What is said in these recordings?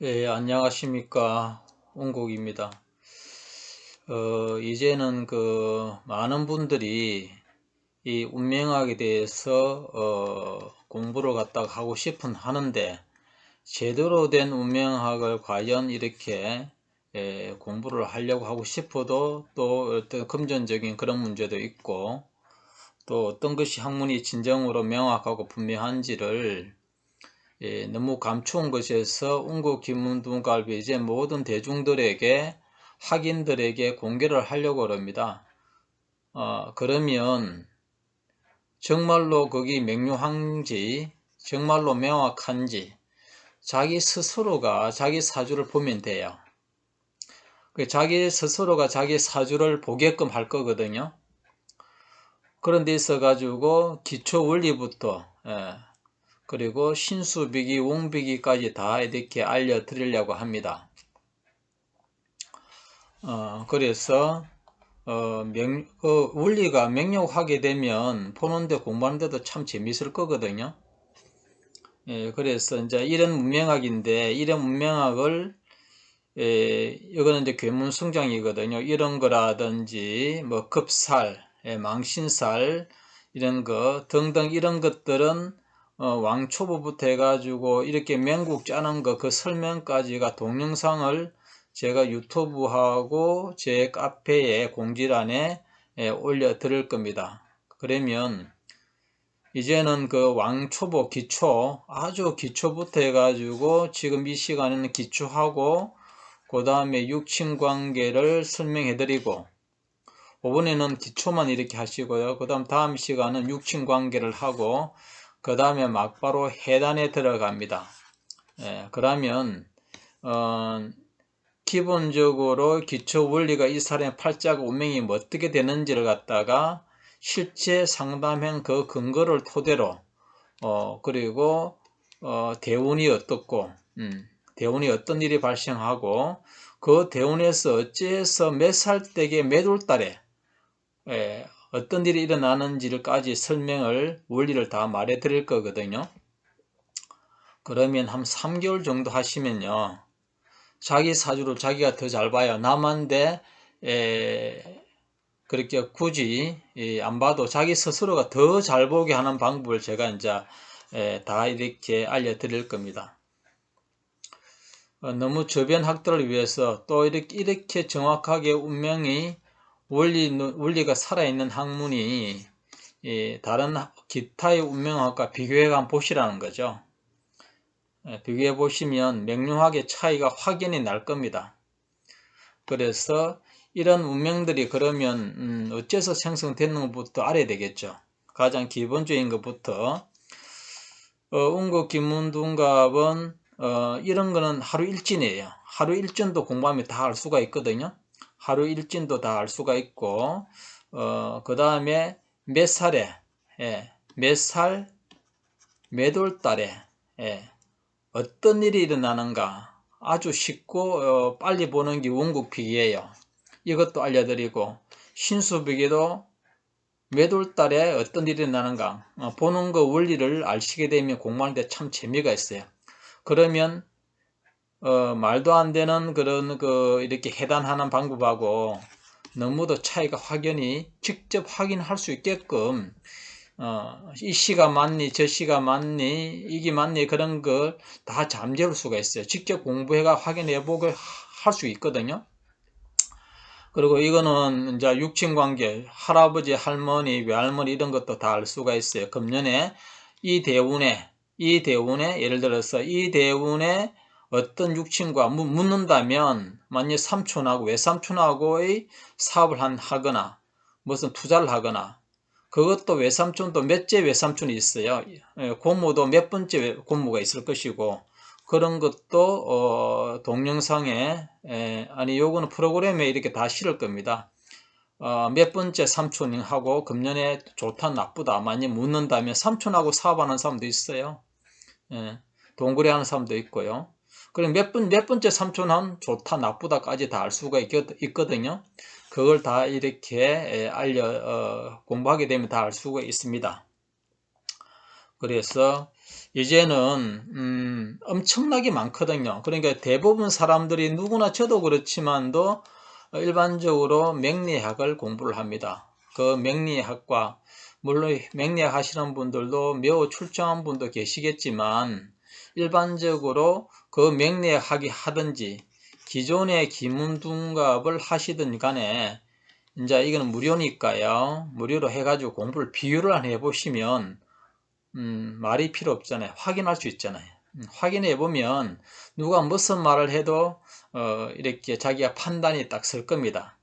예, 안녕하십니까. 온국입니다. 이제는 많은 분들이 이 운명학에 대해서, 공부를 갖다가 하고 싶은 하는데, 제대로 된 운명학을 과연 이렇게, 공부를 하려고 하고 싶어도 또 어떤 금전적인 그런 문제도 있고, 또 어떤 것이 학문이 진정으로 명확하고 분명한지를 너무 감추은 것에서 운국기문둔갑이 이제 모든 대중들에게 학인들에게 공개를 하려고 합니다. 그러면 정말로 거기 명료한지 정말로 명확한지 자기 스스로가 자기 사주를 보면 돼요. 자기 스스로가 자기 사주를 보게끔 할 거거든요. 그런 데 있어 가지고 기초 원리부터 그리고 신수비기, 옹비기까지 다 이렇게 알려드리려고 합니다. 그래서 원리가 명료하게 되면 보는데 공부하는데도 참 재밌을 거거든요. 예, 그래서 이제 이런 문명학인데 이런 문명학을 이거는 이제 괴문승장이거든요. 이런 거라든지 뭐 급살, 망신살 이런 거 등등 이런 것들은 왕초보부터 해가지고 이렇게 맹국 짜는 거 그 설명까지가 동영상을 제가 유튜브하고 제 카페에 공지란에 올려 드릴 겁니다. 그러면 이제는 그 왕초보 기초 아주 기초부터 해가지고 지금 이 시간에는 기초하고 그 다음에 육친관계를 설명해 드리고 이번에는 기초만 이렇게 하시고요. 그 다음 시간은 육친관계를 하고 그 다음에 막바로 해단에 들어갑니다. 그러면 기본적으로 기초 원리가 이 사람의 팔자가 운명이 뭐 어떻게 되는지를 갖다가 실제 상담한 그 근거를 토대로 그리고 대운이 어떻고 대운이 어떤 일이 발생하고 그 대운에서 어째서 몇 살 때에 몇 월달에 어떤 일이 일어나는지를까지 설명을 원리를 다 말해 드릴 거거든요. 그러면 한 3개월 정도 하시면요. 자기 사주를 자기가 더 잘 봐요. 남한테 그렇게 굳이 안 봐도 자기 스스로가 더 잘 보게 하는 방법을 제가 이제 다 이렇게 알려드릴 겁니다. 너무 주변 학들을 위해서 또 이렇게 정확하게 운명이 원리가 살아있는 학문이 다른 기타의 운명학과 비교해 한번 보시라는 거죠. 비교해 보시면 명료하게 차이가 확연히 날 겁니다. 그래서 이런 운명들이 그러면 어째서 생성되는 것부터 알아야 되겠죠. 가장 기본적인 것부터 운국기문둔갑은 이런 거는 하루 일진이에요. 하루 일진도 공부하면 다 알 수가 있거든요. 하루 일진도 다 알 수가 있고 그 다음에 몇 살에 몇 살, 몇 월 달에 어떤 일이 일어나는가 아주 쉽고 빨리 보는 게 운국비기예요. 이것도 알려드리고 신수비기도 몇 월 달에 어떤 일이 일어나는가 보는 거 원리를 아시게 되면 공부하는데 참 재미가 있어요. 그러면 말도 안 되는 그런 이렇게 해단하는 방법하고 너무도 차이가 확연히 직접 확인할 수 있게끔 이 시가 맞니 저 시가 맞니 이게 맞니 그런 걸 다 잠재울 수가 있어요. 직접 공부해가 확인해 보고 할 수 있거든요. 그리고 이거는 이제 육친관계 할아버지 할머니 외할머니 이런 것도 다 알 수가 있어요. 금년에 이 대운에 예를 들어서 이 대운에 어떤 육친과 묻는다면 만약 삼촌하고 외삼촌하고의 사업을 하거나 무슨 투자를 하거나 그것도 외삼촌도 몇째 외삼촌이 있어요. 고모도 몇 번째 고모가 있을 것이고 그런 것도 동영상에 아니 요거는 프로그램에 이렇게 다 실을 겁니다. 몇 번째 삼촌하고 금년에 좋다 나쁘다 많이 묻는다면 삼촌하고 사업하는 사람도 있어요. 동거래 하는 사람도 있고요. 그럼 몇 번째 삼촌은 좋다 나쁘다까지 다 알 수가 있거든요. 그걸 다 이렇게 공부하게 되면 다 알 수가 있습니다. 그래서 이제는 엄청나게 많거든요. 그러니까 대부분 사람들이 누구나 저도 그렇지만도 일반적으로 명리학을 공부를 합니다. 그 명리학과 물론 명리학 하시는 분들도 매우 출중한 분도 계시겠지만 일반적으로 그 명리학 하든지 기존의 기문둔갑을 하시든 간에 이제 이거는 무료니까요. 무료로 해가지고 공부를 비교를 안 해보시면 말이 필요 없잖아요. 확인할 수 있잖아요. 확인해 보면 누가 무슨 말을 해도 이렇게 자기가 판단이 딱 설 겁니다.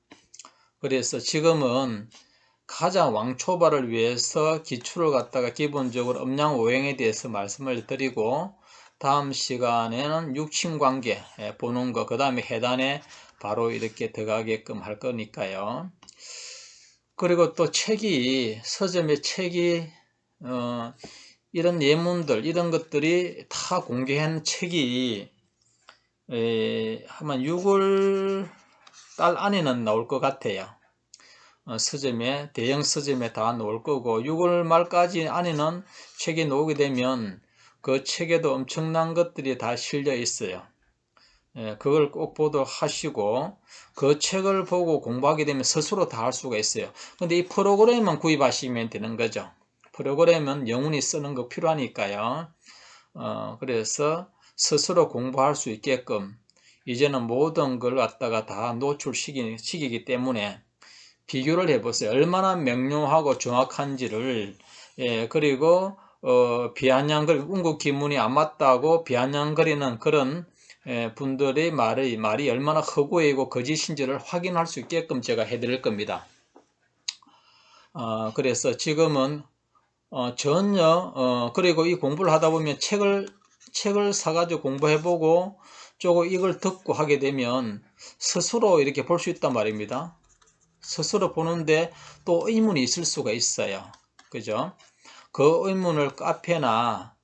그래서 지금은 가장 왕초보를 위해서 기초를 갖다가 기본적으로 음양오행에 대해서 말씀을 드리고 다음 시간에는 육친관계 보는 거, 그 다음에 해단에 바로 이렇게 들어가게끔 할 거니까요. 그리고 또 책이, 서점의 책이 이런 예문들, 이런 것들이 다 공개한 책이 아마 6월 달 안에는 나올 것 같아요. 서점에, 대형 서점에 다 나올 거고 6월 말까지 안에는 책이 나오게 되면 그 책에도 엄청난 것들이 다 실려 있어요. 그걸 꼭 보도록 하시고 그 책을 보고 공부하게 되면 스스로 다 할 수가 있어요. 근데 이 프로그램만 구입하시면 되는 거죠. 프로그램은 영원히 쓰는 거 필요하니까요. 그래서 스스로 공부할 수 있게끔 이제는 모든 걸 갖다가 다 노출시키기 때문에 비교를 해보세요. 얼마나 명료하고 정확한지를. 그리고 비아냥거리, 운국기문이 안 맞다고 비아냥거리는 그런 분들의 말이 얼마나 허구이고 거짓인지를 확인할 수 있게끔 제가 해드릴 겁니다. 그래서 지금은 전혀 그리고 이 공부를 하다 보면 책을 사가지고 공부해보고 조금 이걸 듣고 하게 되면 스스로 이렇게 볼 수 있단 말입니다. 스스로 보는데 또 의문이 있을 수가 있어요. 그죠? 그 의문을 카페나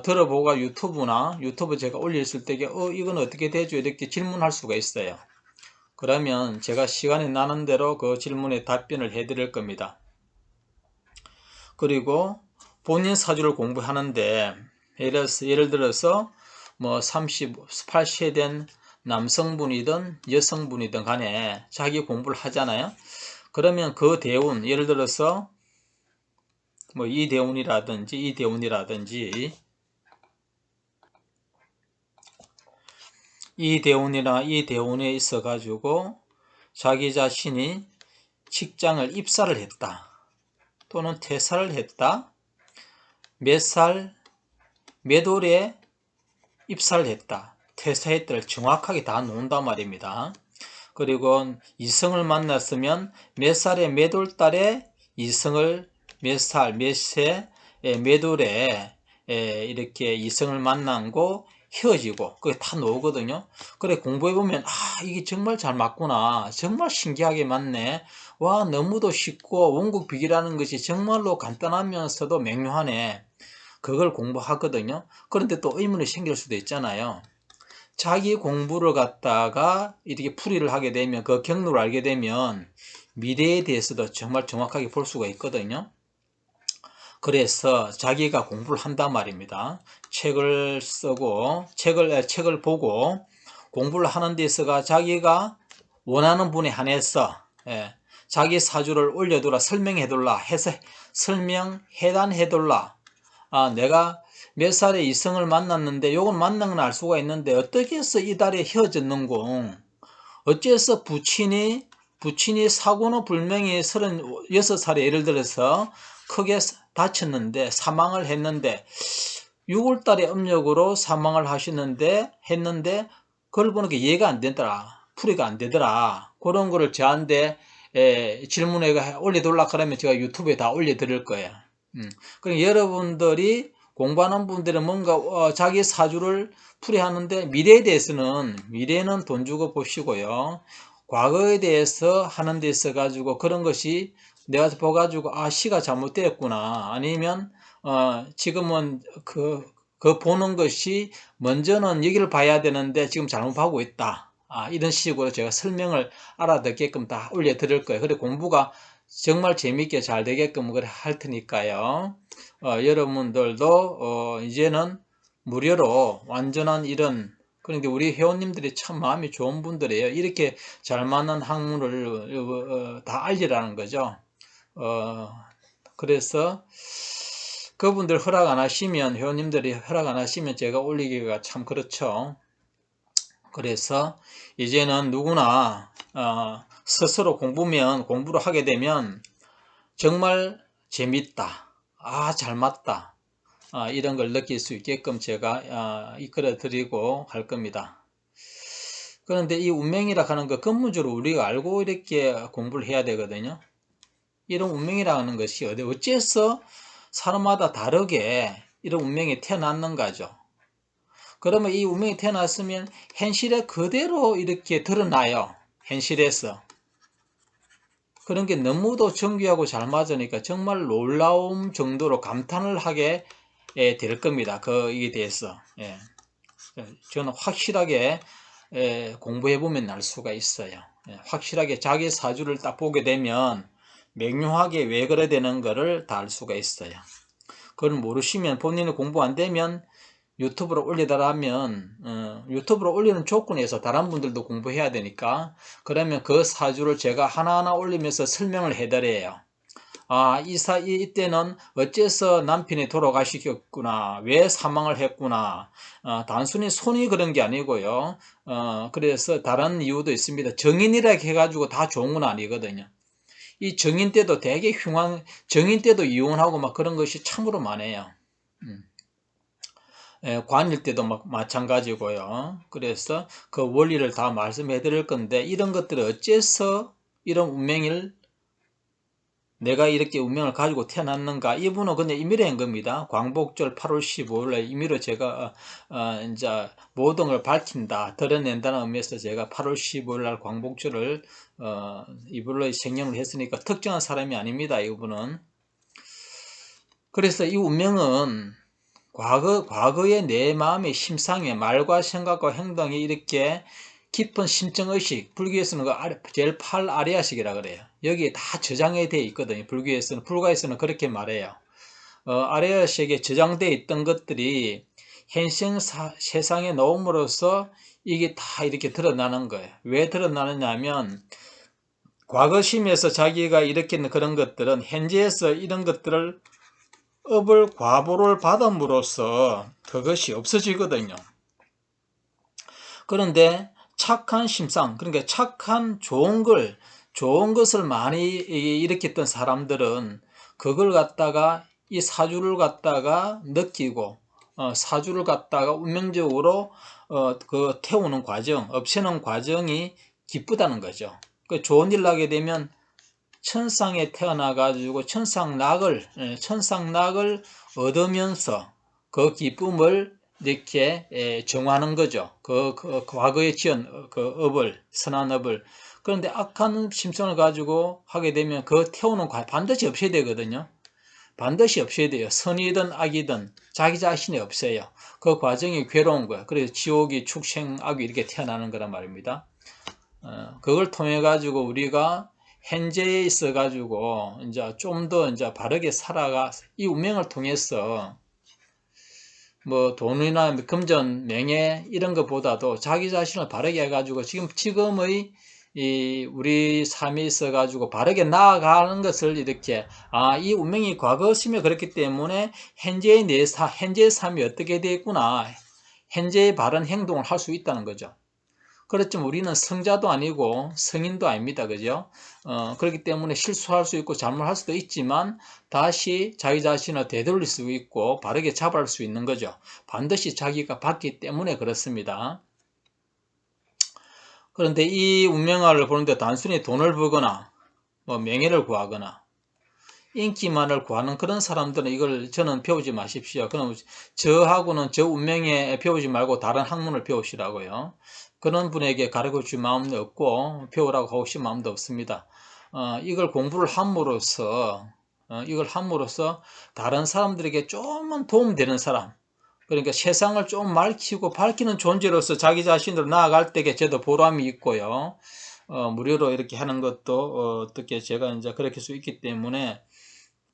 들어보고 유튜브 제가 올렸을 때 이건 어떻게 되죠? 이렇게 질문할 수가 있어요. 그러면 제가 시간이 나는 대로 그 질문에 답변을 해드릴 겁니다. 그리고 본인 사주를 공부하는데 예를 들어서 뭐 38세 된 남성분이든 여성분이든 간에 자기 공부를 하잖아요. 그러면 그 대운, 예를 들어서 뭐 이 대운이라든지 이 대운에 있어 가지고 자기 자신이 직장을 입사를 했다 또는 퇴사를 했다, 몇 살, 몇 월에 입사를 했다, 퇴사했다를 정확하게 다 놓는단 말입니다. 그리고 이성을 만났으면 몇 살에 몇 월 달에 이성을 몇 살, 몇 세, 몇 월에 이렇게 이성을 만나고 헤어지고 그게 다 나오거든요. 그래 공부해보면 이게 정말 잘 맞구나, 정말 신기하게 맞네, 와 너무도 쉽고 원국비기라는 것이 정말로 간단하면서도 명료하네, 그걸 공부하거든요. 그런데 또 의문이 생길 수도 있잖아요. 자기 공부를 갖다가 이렇게 풀이를 하게 되면 그 경로를 알게 되면 미래에 대해서도 정말 정확하게 볼 수가 있거든요. 그래서 자기가 공부를 한단 말입니다. 책을 쓰고 책을 보고 공부를 하는 데 있어가 자기가 원하는 분에 한해서 자기 사주를 올려두라, 설명해둘라 해서 해단해둘라. 내가 몇 살에 이성을 만났는데 요건 만난 건 알 수가 있는데 어떻게 해서 이 달에 헤어졌는고, 어째서 부친이 사고는 불명히 36살에 예를 들어서 크게 다쳤는데 사망을 했는데 6월달에 음력으로 사망을 했는데 그걸 보니까 이해가 안 되더라, 풀이가 안 되더라. 그런 거를 저한테 질문에 올려둘라 그러면 제가 유튜브에 다 올려드릴 거예요. 그러니까 여러분들이 공부하는 분들은 뭔가 자기 사주를 풀이하는데 미래는 돈 주고 보시고요. 과거에 대해서 하는 데 있어 가지고 그런 것이 내가 봐가지고 시가 잘못되었구나, 아니면 지금은 그 보는 것이 먼저는 여기를 봐야 되는데 지금 잘못 보고 있다, 이런 식으로 제가 설명을 알아듣게끔 다 올려드릴 거예요. 그래 공부가 정말 재밌게 잘 되게끔 그래 할 테니까요. 여러분들도 이제는 무료로 완전한 이런, 그런데 우리 회원님들이 참 마음이 좋은 분들이에요. 이렇게 잘 맞는 학문을 다 알리라는 거죠. 그래서 그분들 허락 안 하시면, 회원님들이 허락 안 하시면 제가 올리기가 참 그렇죠. 그래서 이제는 누구나 스스로 공부를 하게 되면 정말 재밌다, 잘 맞다, 이런 걸 느낄 수 있게끔 제가 이끌어 드리고 할 겁니다. 그런데 이 운명이라 하는 거 근본적으로 우리가 알고 이렇게 공부를 해야 되거든요. 이런 운명이라는 것이 어째서 사람마다 다르게 이런 운명이 태어났는가죠. 그러면 이 운명이 태어났으면 현실에 그대로 이렇게 드러나요. 현실에서. 그런 게 너무도 정교하고 잘 맞으니까 정말 놀라움 정도로 감탄을 하게 될 겁니다. 이에 대해서. 예. 저는 확실하게 공부해보면 알 수가 있어요. 예. 확실하게 자기 사주를 딱 보게 되면 명료하게 왜 그래 되는 거를 다 알 수가 있어요. 그걸 모르시면, 본인이 공부 안 되면 유튜브로 올리더라면 유튜브로 올리는 조건에서 다른 분들도 공부해야 되니까, 그러면 그 사주를 제가 하나하나 올리면서 설명을 해드려요. 이때는 어째서 남편이 돌아가시겠구나, 왜 사망을 했구나, 단순히 손이 그런 게 아니고요. 그래서 다른 이유도 있습니다. 정인이라 해가지고 다 좋은 건 아니거든요. 이 정인 때도 되게 정인 때도 이혼하고 막 그런 것이 참으로 많아요. 관일 때도 마찬가지고요. 그래서 그 원리를 다 말씀해 드릴 건데, 이런 것들을 어째서 이런 운명을, 내가 이렇게 운명을 가지고 태어났는가, 이분은 그냥 임의로 한 겁니다. 광복절 8월 15일에 임의로 제가 이제 모든 걸 밝힌다, 드러낸다는 의미에서 제가 8월 15일 날 광복절을 이불로 생년을 했으니까 특정한 사람이 아닙니다, 이분은. 그래서 이 운명은 과거의 내 마음의 심상에 말과 생각과 행동이 이렇게 깊은 심정의식, 불교에서는 제일 팔아리아식이라 그래요. 여기에 다 저장이 되어 있거든요. 불가에서는 그렇게 말해요. 아리아식에 저장되어 있던 것들이 현생 세상에 나옴으로써 이게 다 이렇게 드러나는 거예요. 왜 드러나느냐 하면, 과거심에서 자기가 일으키는 그런 것들은 현재에서 이런 것들을 업을 과보를 받음으로써 그것이 없어지거든요. 그런데 착한 심상, 그러니까 착한 좋은 것을 많이 일으켰던 사람들은 그걸 갖다가, 이 사주를 갖다가 느끼고 사주를 갖다가 운명적으로 태우는 과정, 없애는 과정이 기쁘다는 거죠. 좋은 일 나게 되면 천상에 태어나가지고 천상락을 얻으면서 그 기쁨을 이렇게 정화하는 거죠. 그 과거에 지은 그 업을, 선한 업을. 그런데 악한 심성을 가지고 하게 되면 그 태우는 반드시 없어야 되거든요. 반드시 없어야 돼요. 선이든 악이든 자기 자신이 없어요. 그 과정이 괴로운 거예요. 그래서 지옥이, 축생, 악이 이렇게 태어나는 거란 말입니다. 그걸 통해 가지고 우리가 현재에 있어 가지고 이제 좀 더 이제 바르게 이 운명을 통해서 뭐 돈이나 금전, 명예 이런 것보다도 자기 자신을 바르게 해 가지고 지금의 우리 삶에 있어 가지고 바르게 나아가는 것을 이렇게, 이 운명이 과거심에 그렇기 때문에 현재의 삶이 어떻게 되었구나, 현재의 바른 행동을 할 수 있다는 거죠. 그렇지만 우리는 성자도 아니고 성인도 아닙니다. 그죠? 그렇기 때문에 실수할 수 있고 잘못할 수도 있지만 다시 자기 자신을 되돌릴 수 있고 바르게 잡아갈 수 있는 거죠. 반드시 자기가 받기 때문에 그렇습니다. 그런데 이 운명화를 보는데 단순히 돈을 벌거나 뭐 명예를 구하거나 인기만을 구하는 그런 사람들은 이걸 저는 배우지 마십시오. 그럼 저하고는 저 운명에 배우지 말고 다른 학문을 배우시라고요. 그런 분에게 가르쳐줄 마음도 없고 배우라고 하고 싶은 마음도 없습니다. 이걸 공부를 함으로써 다른 사람들에게 조금만 도움되는 사람, 그러니까 세상을 좀 밝히는 존재로서 자기 자신으로 나아갈 때에 저도 보람이 있고요. 무료로 이렇게 하는 것도 어떻게 제가 이제 그렇게 할 수 있기 때문에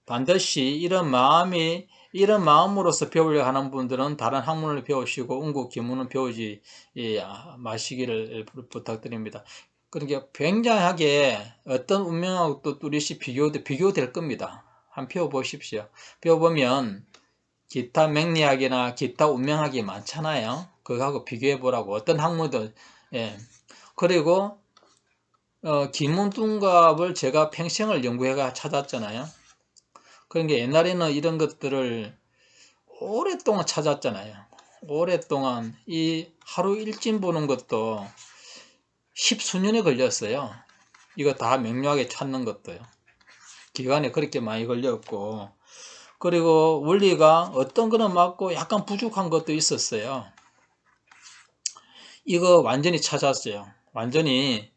반드시 이런 마음으로서 배우려 하는 분들은 다른 학문을 배우시고 응급 기문을 배우지 마시기를 부탁드립니다. 그러니까 굉장하게 어떤 운명하고 또 뚜렷이 비교될 겁니다. 한번 배워보십시오. 배워보면 기타 맹리학이나 기타 운명학이 많잖아요. 그거하고 비교해보라고. 어떤 학문도, 예. 그리고, 기문둔갑을 제가 평생을 연구해가 찾았잖아요. 그러니까 옛날에는 이런 것들을 오랫동안 찾았잖아요. 오랫동안 이 하루 일진 보는 것도 십수년에 걸렸어요. 이거 다 명료하게 찾는 것도요. 기간에 그렇게 많이 걸렸고, 그리고 원리가 어떤 거는 맞고 약간 부족한 것도 있었어요. 이거 완전히 찾았어요. 완전히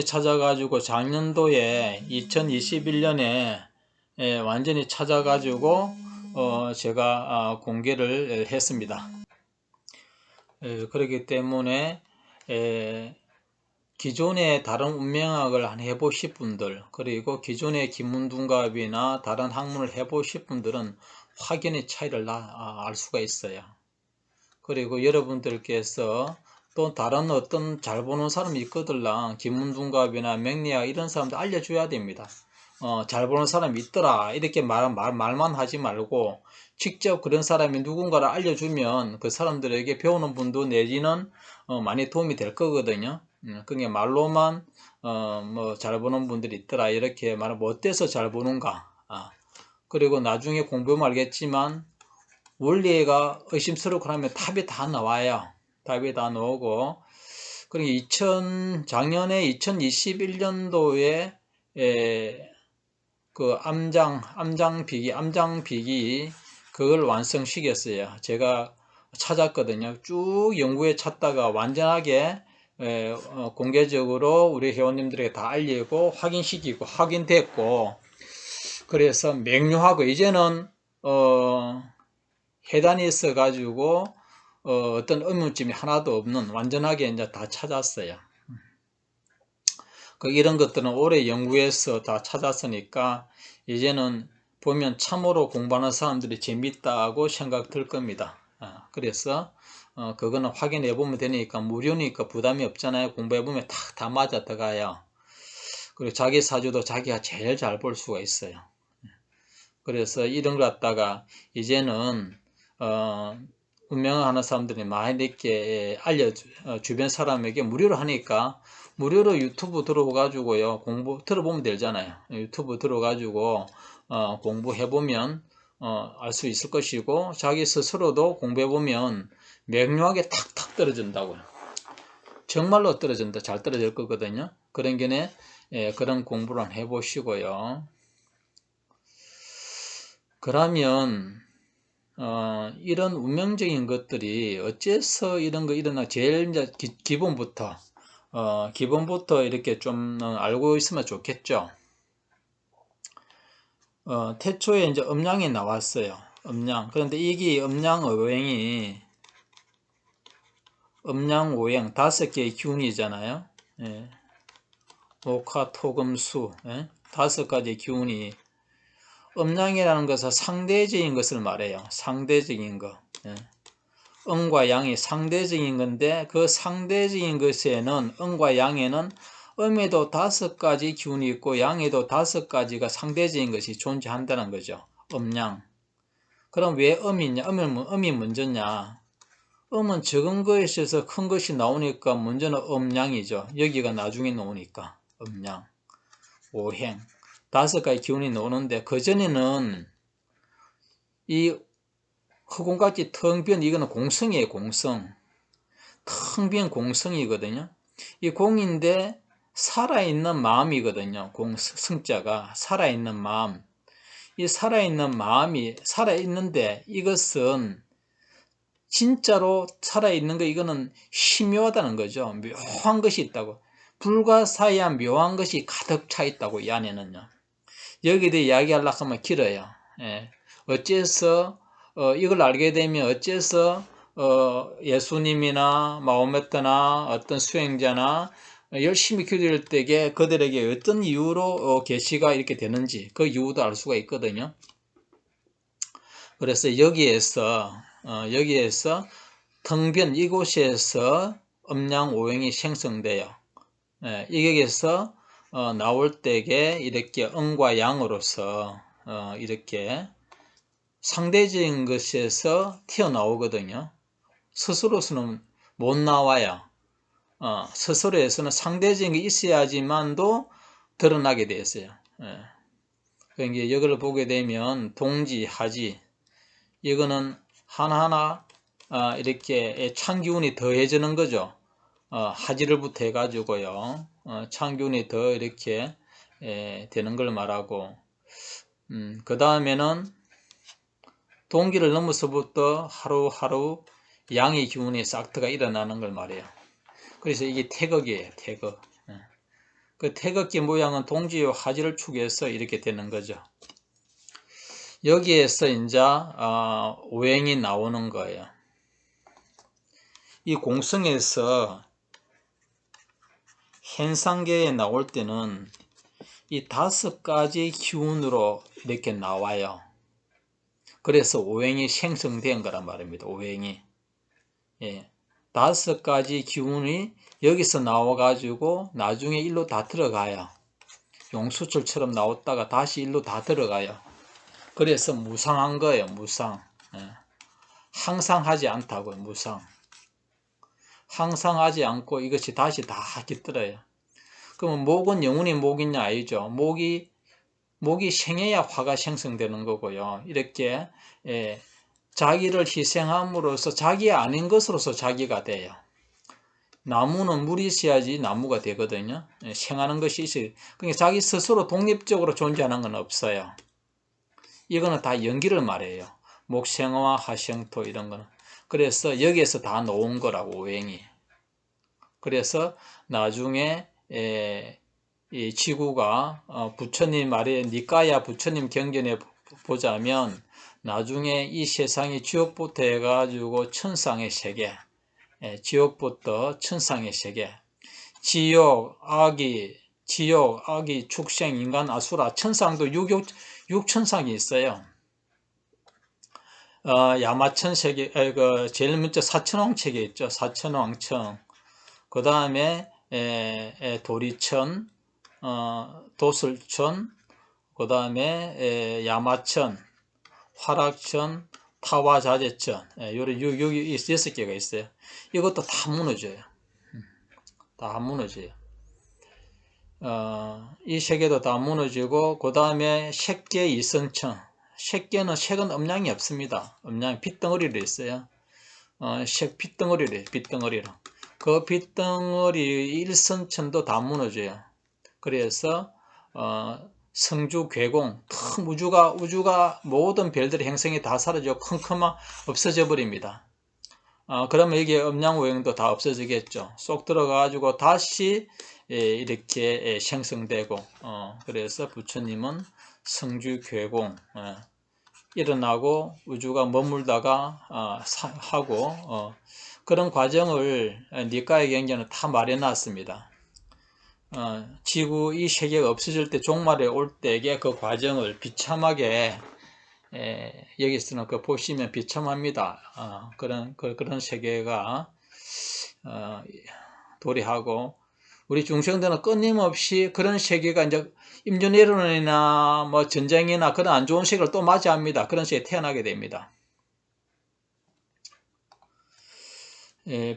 찾아가지고 작년도에 2021년에 완전히 찾아가지고 제가 공개를 했습니다. 그렇기 때문에 기존의 다른 운명학을 해보실 분들, 그리고 기존의 기문둔갑이나 다른 학문을 해보실 분들은 확연히 차이를 알 수가 있어요. 그리고 여러분들께서 또 다른 어떤 잘 보는 사람이 있거들랑 기문둔갑이나 맹리학 이런 사람들 알려줘야 됩니다. 잘 보는 사람이 있더라 이렇게 말만 하지 말고 직접 그런 사람이 누군가를 알려주면 그 사람들에게 배우는 분도 내지는 많이 도움이 될 거거든요. 그게 말로만 뭐 잘 보는 분들이 있더라 이렇게 말하면 뭐 어때서 잘 보는가. 그리고 나중에 공부하면 알겠지만 원리가 의심스럽고 하면 답이 다 나와요. 답이 다 나오고, 그리고 작년에 2021년도에 그 암장비기 그걸 완성시켰어요. 제가 찾았거든요. 쭉 연구해 찾다가 완전하게 공개적으로 우리 회원님들에게 다 알리고 확인시키고 확인됐고, 그래서 명료하고 이제는 해단이 있어 가지고 어떤 의문점이 하나도 없는 완전하게 이제 다 찾았어요. 이런 것들은 오래 연구해서 다 찾았으니까 이제는 보면 참으로 공부하는 사람들이 재밌다고 생각 들 겁니다. 그래서 그거는 확인해 보면 되니까 무료니까 부담이 없잖아요. 공부해 보면 다 맞아 들어가요. 그리고 자기 사주도 자기가 제일 잘 볼 수가 있어요. 그래서 이런 걸 갖다가 이제는 운명하는 사람들이 많이 이렇게 주변 사람에게 무료로 하니까 무료로 유튜브 들어가지고요 공부 들어보면 되잖아요. 유튜브 들어가지고 공부해보면 알 수 있을 것이고 자기 스스로도 공부해보면 명료하게 탁탁 떨어진다고요. 정말로 떨어진다. 잘 떨어질 거거든요. 그런 견해 그런 공부를 해보시고요. 그러면 이런 운명적인 것들이 어째서 이런 거 일어나 제일 이제 기본부터 이렇게 좀 알고 있으면 좋겠죠. 태초에 이제 음양이 나왔어요. 음양. 그런데 이게 음양오행이 음양오행 5개의 기운이잖아요. 예. 목화토금수 5가지 기운이 음양이라는 것은 상대적인 것을 말해요. 상대적인 것. 음과 양이 상대적인 건데 그 상대적인 것에는 음과 양에는 음에도 5가지 기운이 있고 양에도 5가지가 상대적인 것이 존재한다는 거죠. 음양. 그럼 왜 음이냐? 음이 먼저냐? 음은 적은 거에 있어서 큰 것이 나오니까 먼저는 음양이죠. 여기가 나중에 나오니까 음양. 오행. 5가지 기운이 나오는데 그전에는 이 허공같이 텅 비은 이거는 공성이에요. 공성. 텅 빈 공성이거든요. 이 공인데 살아있는 마음이거든요. 성자가 살아있는 마음. 이 살아있는 마음이 살아있는데 이것은 진짜로 살아있는 거 이거는 희묘하다는 거죠. 묘한 것이 있다고. 불가사의한 묘한 것이 가득 차 있다고 이 안에는요. 여기에 대해 이야기하려고 하면 길어요. 어째서 이걸 알게 되면 어째서 예수님이나 마호메트나 어떤 수행자나 열심히 기도할 때에 그들에게 어떤 이유로 계시가 이렇게 되는지 그 이유도 알 수가 있거든요. 그래서 여기에서 텅빈 이곳에서 음양오행이 생성돼요. 여기에서 나올 때에 이렇게 음과 양으로서 이렇게 상대적인 것에서 튀어나오거든요. 스스로서는 못 나와요. 스스로에서는 상대적인 게 있어야지만도 드러나게 되어 있어요. 그러니까 이걸 보게 되면 동지, 하지 이거는 하나하나 이렇게 찬기운이 더해지는 거죠. 하지를부터 해가지고요. 찬기운이 더 이렇게 되는 걸 말하고 그 다음에는 동기를 넘어서부터 하루하루 양의 기운이 싹트가 일어나는 걸 말해요. 그래서 이게 태극이에요. 태극. 그 태극기 모양은 동지와 하지를 축해서 이렇게 되는 거죠. 여기에서 이제 오행이 나오는 거예요. 이 공성에서 현상계에 나올 때는 이 5가지 기운으로 이렇게 나와요. 그래서 오행이 생성된 거란 말입니다. 오행이. 5가지 기운이 여기서 나와가지고 나중에 일로 다 들어가요. 용수철처럼 나왔다가 다시 일로 다 들어가요. 그래서 무상한 거예요. 무상. 항상 하지 않다고요. 무상. 항상 하지 않고 이것이 다시 다 깃들어요. 그러면 목은 영원히 목이냐 아니죠. 목이 생해야 화가 생성되는 거고요. 이렇게 자기를 희생함으로써 자기 아닌 것으로서 자기가 돼요. 나무는 물이 있어야지 나무가 되거든요. 생하는 것이 있어요. 그러니까 자기 스스로 독립적으로 존재하는 건 없어요. 이거는 다 연기를 말해요. 목생화, 화생토 이런 거는. 그래서 여기에서 다 놓은 거라고 오행이. 그래서 나중에 이 지구가 부처님 말에 니까야 부처님 경전에 보자면 나중에 이 세상이 지옥부터 해가지고 천상의 세계, 지옥부터 천상의 세계, 지옥, 악이, 축생, 인간, 아수라, 천상도 육천상이 있어요. 야마천 세계, 제일 먼저 사천왕체계 있죠. 사천왕청. 그 다음에 도리천, 도슬천, 그 다음에 야마천, 화락천, 타화자재천, 여기 6개가 있어요. 이것도 다 무너져요. 다 무너져요. 이 세계도 다 무너지고, 그 다음에 색계 이성청. 색은 음양이 없습니다. 음양 핏덩어리로 있어요. 색 핏덩어리로, 핏덩어리로. 그 핏덩어리 일선천도 다 무너져요. 그래서 성주 괴공, 큰 우주가 모든 별들의 행성이 다 사라져 컴컴 없어져 버립니다. 그러면 이게 음양오행도 다 없어지겠죠. 쏙 들어가가지고 다시 이렇게 생성되고, 그래서 부처님은 성주 괴공 일어나고 우주가 머물다가 하고 그런 과정을 니까의 경전은 다 말해놨습니다. 지구 이 세계가 없어질 때 종말에 올 때에 그 과정을 비참하게 여기서는 보시면 비참합니다. 그런 세계가 도래하고 우리 중생들은 끊임없이 그런 세계가 이제 임진왜란이나 뭐 전쟁이나 그런 안 좋은 세계를 또 맞이합니다. 그런 세계에 태어나게 됩니다.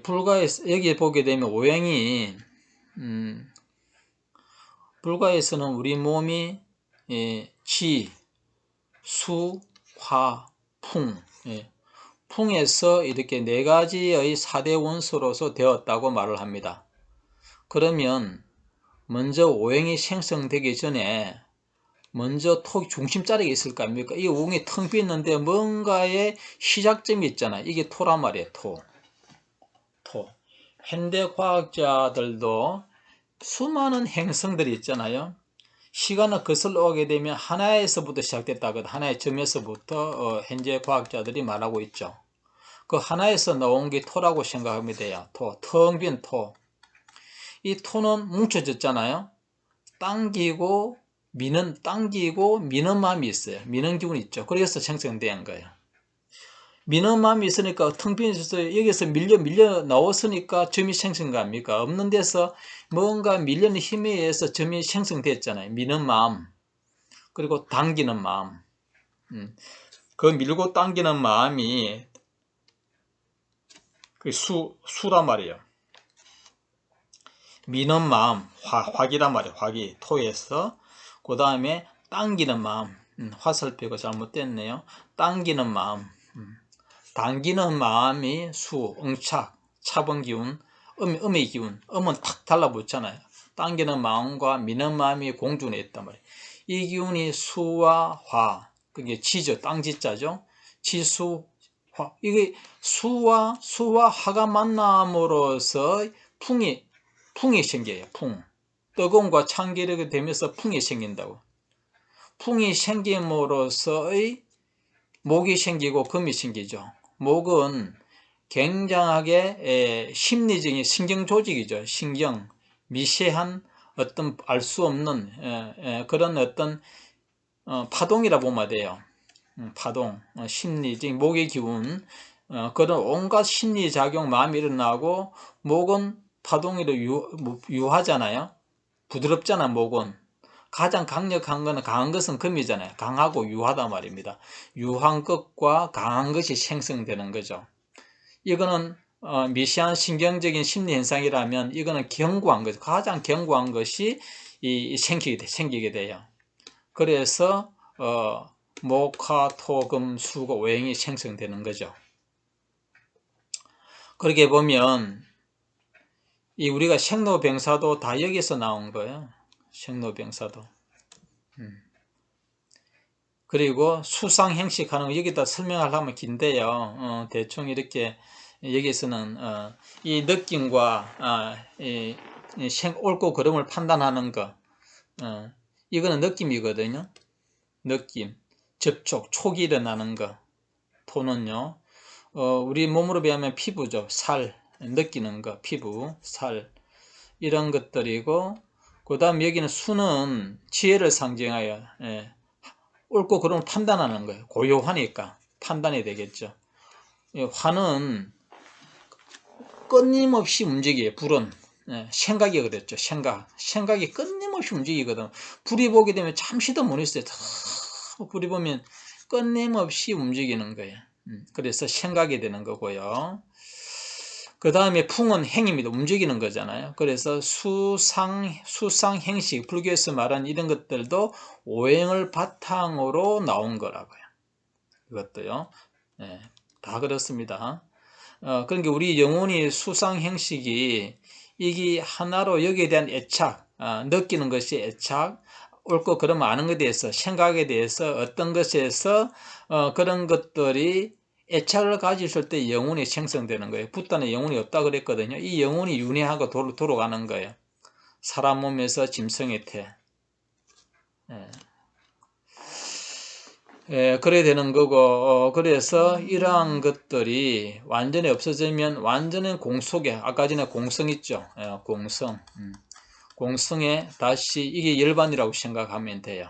불가에서 여기에 보게 되면 오행이 불가에서는 우리 몸이 지, 수, 화, 풍, 풍에서 이렇게 4가지의 4대 원소로서 되었다고 말을 합니다. 그러면 먼저 오행이 생성되기 전에 먼저 중심 자리가 있을 거 아닙니까? 이 오행이 텅 비었는데 뭔가의 시작점이 있잖아요. 이게 토란 말이에요. 토. 현대 과학자들도 수많은 행성들이 있잖아요. 시간을 거슬러 오게 되면 하나에서부터 시작됐다거든. 하나의 점에서부터 현재 과학자들이 말하고 있죠. 그 하나에서 나온 게 토라고 생각하면 돼요. 토, 텅 빈 토. 이 토는 뭉쳐졌잖아요. 당기고 미는 마음이 있어요. 미는 기운이 있죠. 그래서 생성된 거예요. 미는 마음이 있으니까 텅 빈 있어서 여기서 밀려 나왔으니까 점이 생성갑니까? 없는 데서 뭔가 밀려는 힘에 의해서 점이 생성됐잖아요. 미는 마음. 그리고 당기는 마음. 그 밀고 당기는 마음이 그 수란 말이에요. 미는 마음, 화기란 말이에요. 화기, 토에서. 그 다음에 당기는 마음, 화살표가 잘못됐네요. 당기는 마음, 당기는 마음이 수, 응착, 차번 기운, 음의 기운, 음은 탁 달라붙잖아요. 당기는 마음과 미는 마음이 공존해 있단 말이에요. 이 기운이 수와 화, 그게 지죠. 땅지자죠. 지수, 화. 이게 수와 화가 만남으로써 풍이 생겨요. 풍. 뜨거움과 찬기력이 되면서 풍이 생긴다고. 풍이 생김으로써의 목이 생기고 금이 생기죠. 목은 굉장하게 심리적인 신경 조직이죠. 신경, 미세한 어떤 알 수 없는 그런 어떤 파동이라 보면 돼요. 파동, 심리적인 목의 기운, 그런 온갖 심리작용, 마음이 일어나고 목은 파동으로 유하잖아요. 부드럽잖아, 목은. 가장 강력한 거는 강한 것은 금이잖아요. 강하고 유하단 말입니다. 유한 것과 강한 것이 생성되는 거죠. 이거는 미세한 신경적인 심리 현상이라면 이거는 견고한 거죠. 가장 견고한 것이 생기게 돼요. 그래서 목, 화, 토, 금, 수가 오행이 생성되는 거죠. 그렇게 보면 우리가 생로병사도 다 여기서 나온 거예요. 생로병사도. 그리고 수상행식하는 거 여기다 설명하려면 긴데요. 대충 이렇게 여기서는 이 느낌과 옳고 그름을 판단하는 거, 이거는 느낌이거든요. 느낌, 접촉, 촉이 일어나는 거. 토는요, 우리 몸으로 비하면 피부죠. 살, 느끼는 거, 피부, 살, 이런 것들이고, 그 다음 여기는 수는 지혜를 상징하여 옳고 그름을 판단하는 거예요. 고요하니까 판단이 되겠죠. 화는 끊임없이 움직여요. 불은 생각이 그랬죠. 생각이 끊임없이 움직이거든. 불이 보게 되면 잠시도 못 있어요. 불이 보면 끊임없이 움직이는 거예요. 그래서 생각이 되는 거고요. 그 다음에 풍은 행입니다. 움직이는 거잖아요. 그래서 수상행식, 불교에서 말한 이런 것들도 오행을 바탕으로 나온 거라고요. 이것도요. 다 그렇습니다. 그러니까 우리 영혼이 수상행식이 이게 하나로 여기에 대한 애착, 느끼는 것이 애착, 옳고 그름 아는 것에 대해서, 생각에 대해서 어떤 것에서 그런 것들이 애착을 가졌을 때 영혼이 생성되는 거예요. 붓다는 영혼이 없다 그랬거든요. 이 영혼이 윤회하고 돌아가는 거예요. 사람 몸에서 짐승의 태. 그래야 되는 거고, 그래서 이러한 것들이 완전히 없어지면 완전한 공속에, 아까 전에 공성 있죠. 공성. 공성에 다시 이게 열반이라고 생각하면 돼요.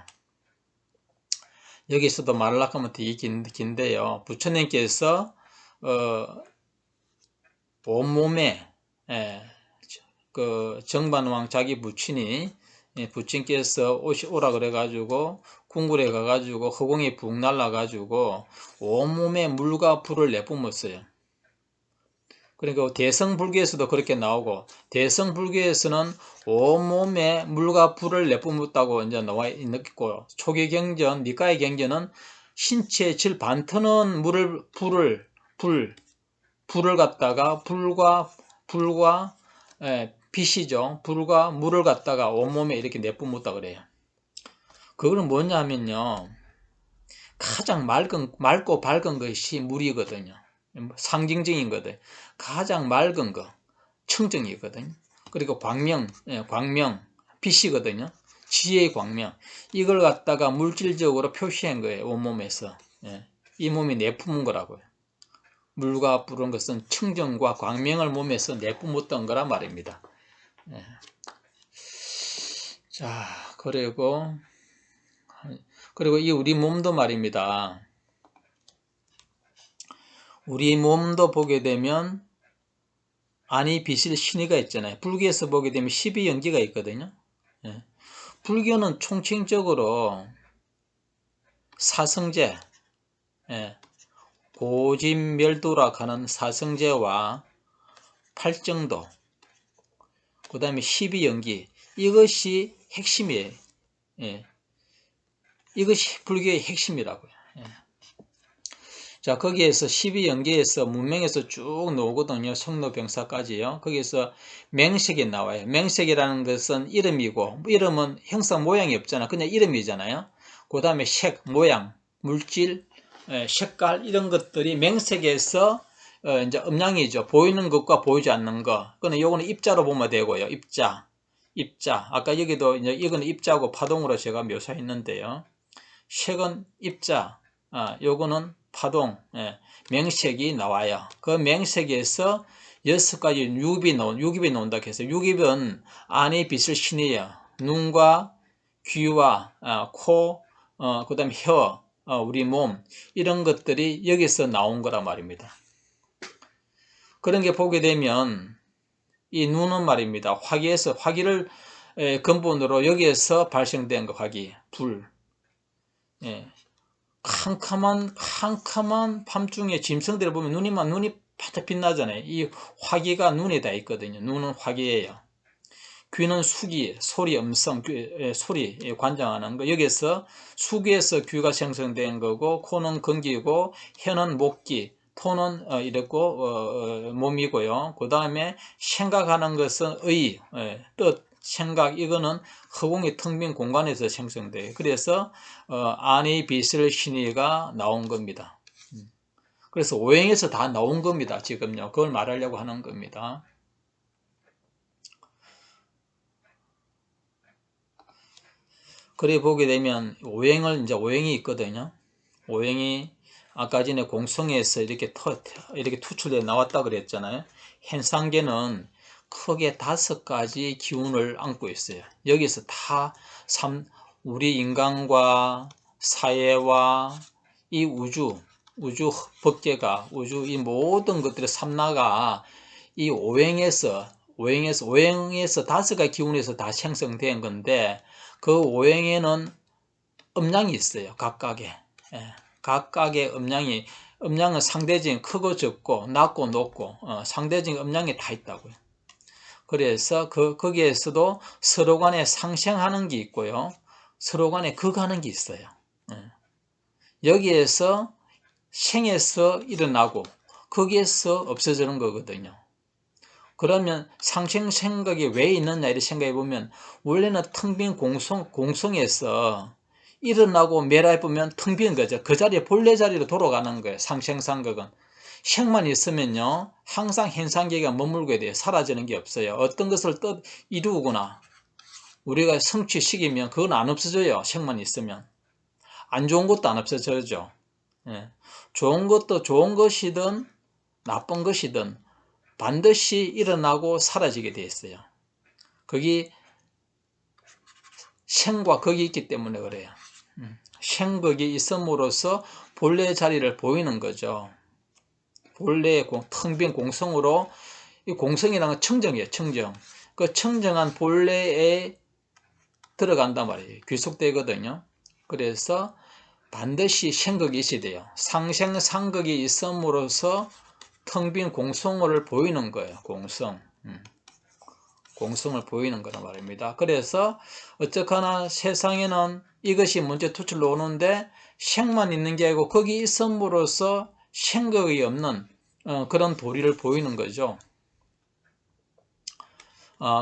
여기서도 말하려고 하면 되게 긴데요. 부처님께서 온몸에 그 정반왕 자기 부친이 부친께서 오라 그래가지고 궁굴에 가가지고 허공에 붕 날라가지고 온몸에 물과 불을 내뿜었어요. 그러니까 대성불교에서도 그렇게 나오고 대성불교에서는 온몸에 물과 불을 내뿜었다고 이제 나와 있고 초기경전, 니까의 경전은 신체 질 반터는 불을 갖다가 불과 빛이죠. 불과 물을 갖다가 온몸에 이렇게 내뿜었다 그래요. 그거는 뭐냐면요. 가장 맑고 밝은 것이 물이거든요. 상징적인 거든. 가장 맑은 거, 청정이거든요. 그리고 광명, 빛이거든요. 지혜의 광명. 이걸 갖다가 물질적으로 표시한 거예요. 온몸에서. 이 몸이 내뿜은 거라고요. 물과 불은 것은 청정과 광명을 몸에서 내뿜었던 거란 말입니다. 예. 자, 그리고 이 우리 몸도 말입니다. 우리 몸도 보게 되면 안이 비실 신의가 있잖아요. 불교에서 보게 되면 12연기가 있거든요. 예. 불교는 총칭적으로 사성제, 예. 고진멸도라 하는 사성제와 팔정도, 그 다음에 12연기, 이것이 핵심이에요. 예. 이것이 불교의 핵심이라고요. 예. 자, 거기에서 12연계에서 문명에서 쭉 나오거든요. 성노병사까지요. 거기에서 맹색이 나와요. 맹색이라는 것은 이름이고, 이름은 형상 모양이 없잖아. 그냥 이름이잖아요. 그 다음에 색, 모양, 물질, 색깔 이런 것들이 맹색에서 이제 음양이죠. 보이는 것과 보이지 않는 것. 그는 요거는 입자로 보면 되고요. 입자. 아까 여기도 이제 이거는 입자고 파동으로 제가 묘사했는데요. 색은 입자, 요거는 파동, 맹색이 나와요. 그 맹색에서 6가지 육입이 나온다 해서, 육입은 안에 빛을 신이에요. 눈과 귀와 코, 그 다음에 혀, 우리 몸, 이런 것들이 여기서 나온 거란 말입니다. 그런 게 보게 되면 이 눈은 말입니다. 화기를 근본으로 여기에서 발생된 거, 화기, 불. 예. 캄캄한 밤중에 짐승들을 보면 눈이 바짝 빛나잖아요. 이 화기가 눈에 다 있거든요. 눈은 화기예요. 귀는 수기, 소리, 음성, 소리 관장하는 거. 여기서 수기에서 귀가 생성된 거고, 코는 건기고, 혀는 목기, 토는 이렇고 몸이고요. 그 다음에 생각하는 것은 의, 뜻, 생각, 이거는 허공의 텅 빈 공간에서 생성돼요. 그래서 안의 빛을 신이가 나온 겁니다. 그래서 오행에서 다 나온 겁니다. 지금요. 그걸 말하려고 하는 겁니다. 그래 보게 되면 오행이 있거든요. 오행이 아까 전에 공성에서 이렇게 투출되어 나왔다 그랬잖아요. 현상계는 크게 5가지 기운을 안고 있어요. 여기서 다 우리 인간과 사회와 이 우주 법계가, 이 모든 것들의 삼라가 이 오행에서 5가지 기운에서 다 생성된 건데, 그 오행에는 음양이 있어요. 각각의. 각각의 음양은 상대적인 크고 적고, 낮고 높고, 상대적인 음양이 다 있다고요. 그래서 거기에서도 서로 간에 상생하는 게 있고요. 서로 간에 극하는 게 있어요. 여기에서 생에서 일어나고, 거기에서 없어지는 거거든요. 그러면 상생 생각이 왜 있느냐 이렇게 생각해 보면, 원래는 텅 빈 공성에서 일어나고 멸해보면 텅 빈 거죠. 그 자리에 본래 자리로 돌아가는 거예요. 상생상각은. 생만 있으면요, 항상 현상계가 머물게 돼요. 사라지는 게 없어요. 어떤 것을 이루거나 우리가 성취시키면 그건 안 없어져요. 생만 있으면. 안 좋은 것도 안 없어져죠. 좋은 것도 좋은 것이든 나쁜 것이든 반드시 일어나고 사라지게 돼 있어요. 거기 생과 극이 있기 때문에 그래요. 생극이 있음으로써 본래 자리를 보이는 거죠. 본래의 텅 빈 공성으로, 이 공성이라는 건 청정이에요. 청정. 그 청정한 본래에 들어간단 말이에요. 귀속되거든요. 그래서 반드시 생극이 있어야 돼요. 상생상극이 있음으로써 텅 빈 공성을 보이는 거예요. 공성을 보이는 거란 말입니다. 그래서 어쨌거나 세상에는 이것이 먼저 투출로 오는데, 생만 있는 게 아니고 거기 있음으로써 생각이 없는 그런 도리를 보이는 거죠.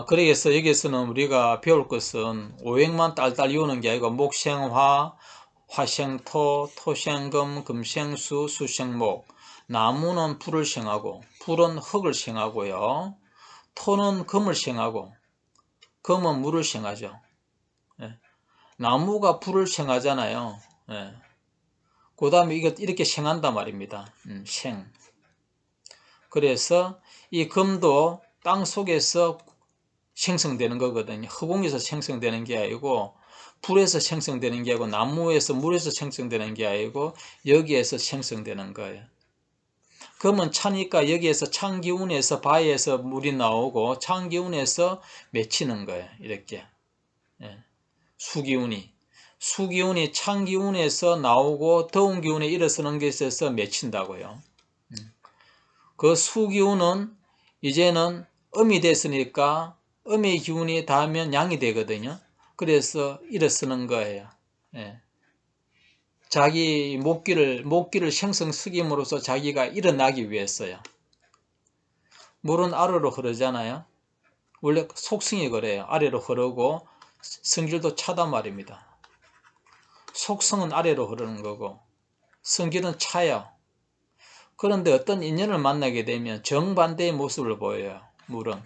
그래서 여기서는 우리가 배울 것은 오행만 딸딸 이오는 게 아니고 목생화, 화생토, 토생금, 금생수, 수생목. 나무는 불을 생하고, 불은 흙을 생하고요. 토는 금을 생하고, 금은 물을 생하죠. 나무가 불을 생하잖아요. 그 다음에 이렇게 생한단 말입니다. 생. 그래서 이 금도 땅 속에서 생성되는 거거든요. 허공에서 생성되는 게 아니고 불에서 생성되는 게 아니고 나무에서 물에서 생성되는 게 아니고 여기에서 생성되는 거예요. 금은 차니까 여기에서 찬 기운에서 바위에서 물이 나오고 찬 기운에서 맺히는 거예요. 이렇게 수기운이 찬 기운에서 나오고 더운 기운에 일어서는 것에서 맺힌다고요. 그 수기운은 이제는 음이 됐으니까 음의 기운이 닿으면 양이 되거든요. 그래서 일어서는 거예요. 자기 목기를 생성시킴으로써 자기가 일어나기 위해서요. 물은 아래로 흐르잖아요. 원래 속성이 그래요. 아래로 흐르고 성질도 차단 말입니다. 속성은 아래로 흐르는 거고 성질은 차요. 그런데 어떤 인연을 만나게 되면 정반대의 모습을 보여요. 물은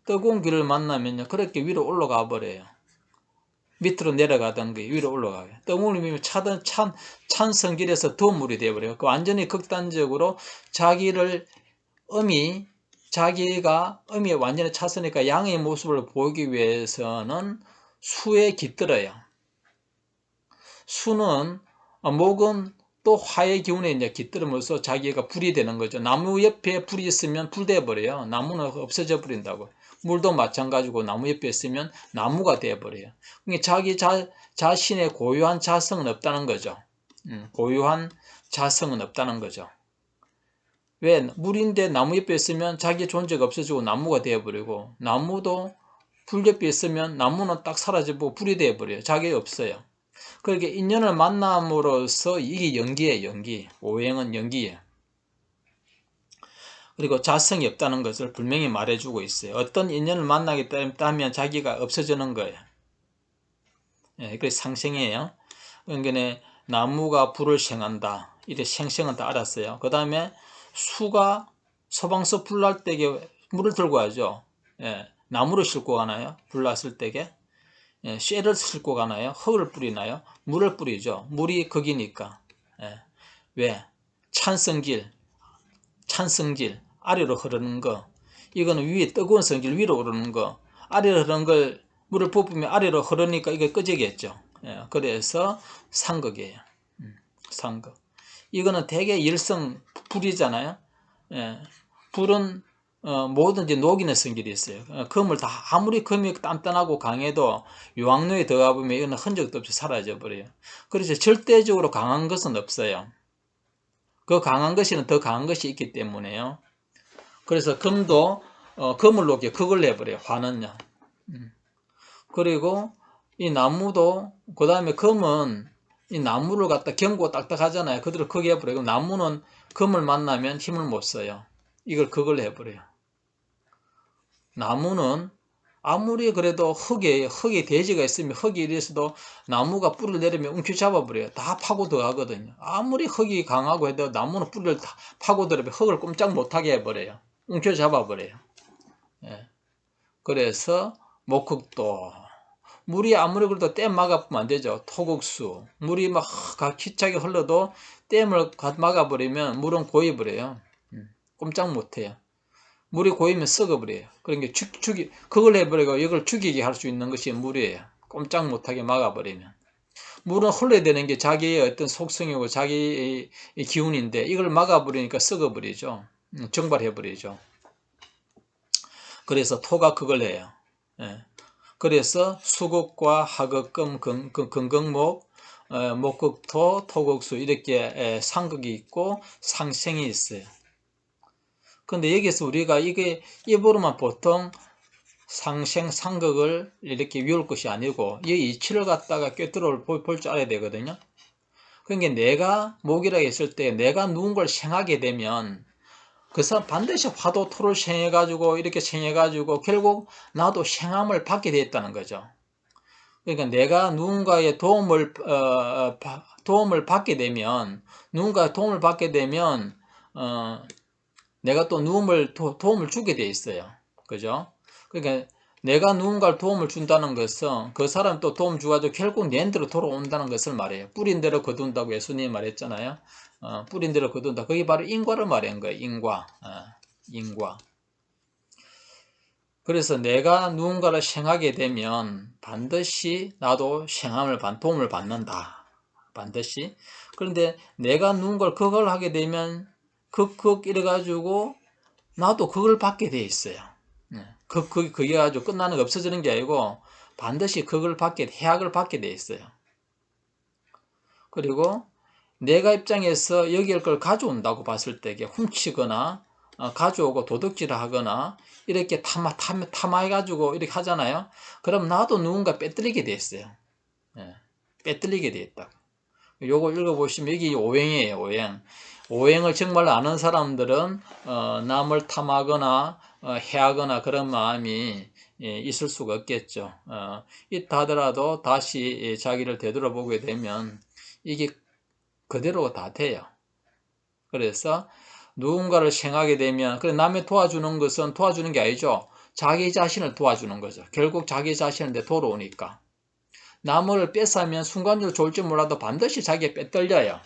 뜨거운 길을 만나면요 그렇게 위로 올라가 버려요. 밑으로 내려가던 게 위로 올라가요. 뜨거운 물이 찬 성질에서 더운 물이 되어버려요. 완전히 극단적으로 자기가 음이 완전히 찼으니까 양의 모습을 보이기 위해서는 수에 깃들어요. 목은 또 화의 기운에 이제 깃들으면서 자기가 불이 되는 거죠. 나무 옆에 불이 있으면 불 되어버려요. 나무는 없어져 버린다고. 물도 마찬가지고 나무 옆에 있으면 나무가 되어버려요. 그러니까 자기 자신의 고유한 자성은 없다는 거죠. 고유한 자성은 없다는 거죠. 왜? 물인데 나무 옆에 있으면 자기 존재가 없어지고 나무가 되어버리고 나무도 불 옆에 있으면 나무는 딱 사라지고 불이 되어버려요. 자기가 없어요. 그렇게 인연을 만남으로써 이게 연기예요. 연기. 오행은 연기예요. 그리고 자성이 없다는 것을 분명히 말해주고 있어요. 어떤 인연을 만나게 되면 자기가 없어지는 거예요. 그래서 상생이에요. 그러니까 나무가 불을 생한다. 이래 생생은 다 알았어요. 그 다음에 수가 소방서 불 날 때에 물을 들고 가죠. 나무를 싣고 가나요? 불 났을 때에. 쇠를 싣고 가나요? 흙을 뿌리나요? 물을 뿌리죠. 물이 극이니까. 왜? 찬성질 아래로 흐르는 거. 이거는 위에 뜨거운 성질 위로 오르는 거. 아래로 흐르는 걸 물을 부으면 아래로 흐르니까 이게 끄지겠죠. 그래서 상극이에요. 상극. 이거는 대개 열성 불이잖아요. 불은 뭐든지 녹이는 성질이 있어요. 금을 아무리 금이 단단하고 강해도 유황로에 들어가 보면 이거는 흔적도 없이 사라져 버려요. 그래서 절대적으로 강한 것은 없어요. 그 강한 것에는 더 강한 것이 있기 때문에요. 그래서 금도 금을 녹여 극을 내버려요. 화는요. 그리고 이 나무도 그 다음에 금은 이 나무를 갖다 경고 딱딱하잖아요. 그대로 극에 해버려요. 나무는 금을 만나면 힘을 못 써요. 이걸 극을 해버려요. 나무는 아무리 그래도 흙에 대지가 있으면 흙이 이래서도 나무가 뿌리를 내리면 움켜 잡아버려요. 다 파고 들어가거든요. 아무리 흙이 강하고 해도 나무는 뿌리를 다 파고 들어면 흙을 꼼짝 못하게 해버려요. 움켜 잡아버려요. 그래서 목흙도 물이 아무리 그래도 댐 막아보면 안 되죠. 토국수 물이 막 기차게 흘러도 댐을 막아버리면 물은 고여버려요. 꼼짝 못해요. 물이 고이면 썩어버려요. 그러니까 그걸 해버리고 이걸 죽이게 할 수 있는 것이 물이에요. 꼼짝 못하게 막아버리면. 물은 흘러야 되는 게 자기의 어떤 속성이고 자기의 기운인데 이걸 막아버리니까 썩어버리죠. 증발해버리죠. 그래서 토가 그걸 해요. 그래서 수극과 하극, 금, 금극목, 목극토, 토극수 이렇게 상극이 있고 상생이 있어요. 근데 여기서 우리가 이게 입으로만 보통 상생, 상극을 이렇게 외울 것이 아니고 이 이치를 갖다가 꿰뚫어 볼 줄 알아야 되거든요. 그러니까 내가 목이라 했을 때 내가 누군가를 생하게 되면 그 사람 반드시 화도 토를 생해가지고 이렇게 생해가지고 결국 나도 생함을 받게 되었다는 거죠. 그러니까 내가 누군가의 도움을 받게 되면 내가 또 도움을 주게 돼 있어요. 그죠? 그러니까 내가 누군가를 도움을 준다는 것은 그 사람 또 도움 주가지고 결국 내한테로 돌아온다는 것을 말해요. 뿌린 대로 거둔다고 예수님이 말했잖아요. 뿌린 대로 거둔다. 그게 바로 인과를 말한 거예요. 인과. 인과. 그래서 내가 누군가를 생하게 되면 반드시 나도 생함을 도움을 받는다. 반드시. 그런데 내가 누군가를 그걸 하게 되면 극극 이래가지고 나도 그걸 받게 돼 있어요. 그게 아주 끝나는 게 없어지는 게 아니고 반드시 그걸 해악을 받게 돼 있어요. 그리고 내가 입장에서 여기에 걸 가져온다고 봤을 때 이게 훔치거나 가져오고 도둑질을 하거나 이렇게 탐해가지고 이렇게 하잖아요. 그럼 나도 누군가 빼뜨리게 돼 있어요. 빼뜨리게 돼 있다. 요거 읽어보시면 여기 오행이에요. 오행. 오행을 정말 아는 사람들은 남을 탐하거나 해하거나 그런 마음이 있을 수가 없겠죠. 있다 하더라도 다시 자기를 되돌아보게 되면 이게 그대로 다 돼요. 그래서 누군가를 생하게 되면 그래 남의 도와주는 것은 도와주는 게 아니죠. 자기 자신을 도와주는 거죠. 결국 자기 자신한테 돌아오니까. 남을 뺏으면 순간적으로 좋을지 몰라도 반드시 자기가 빼떨려요.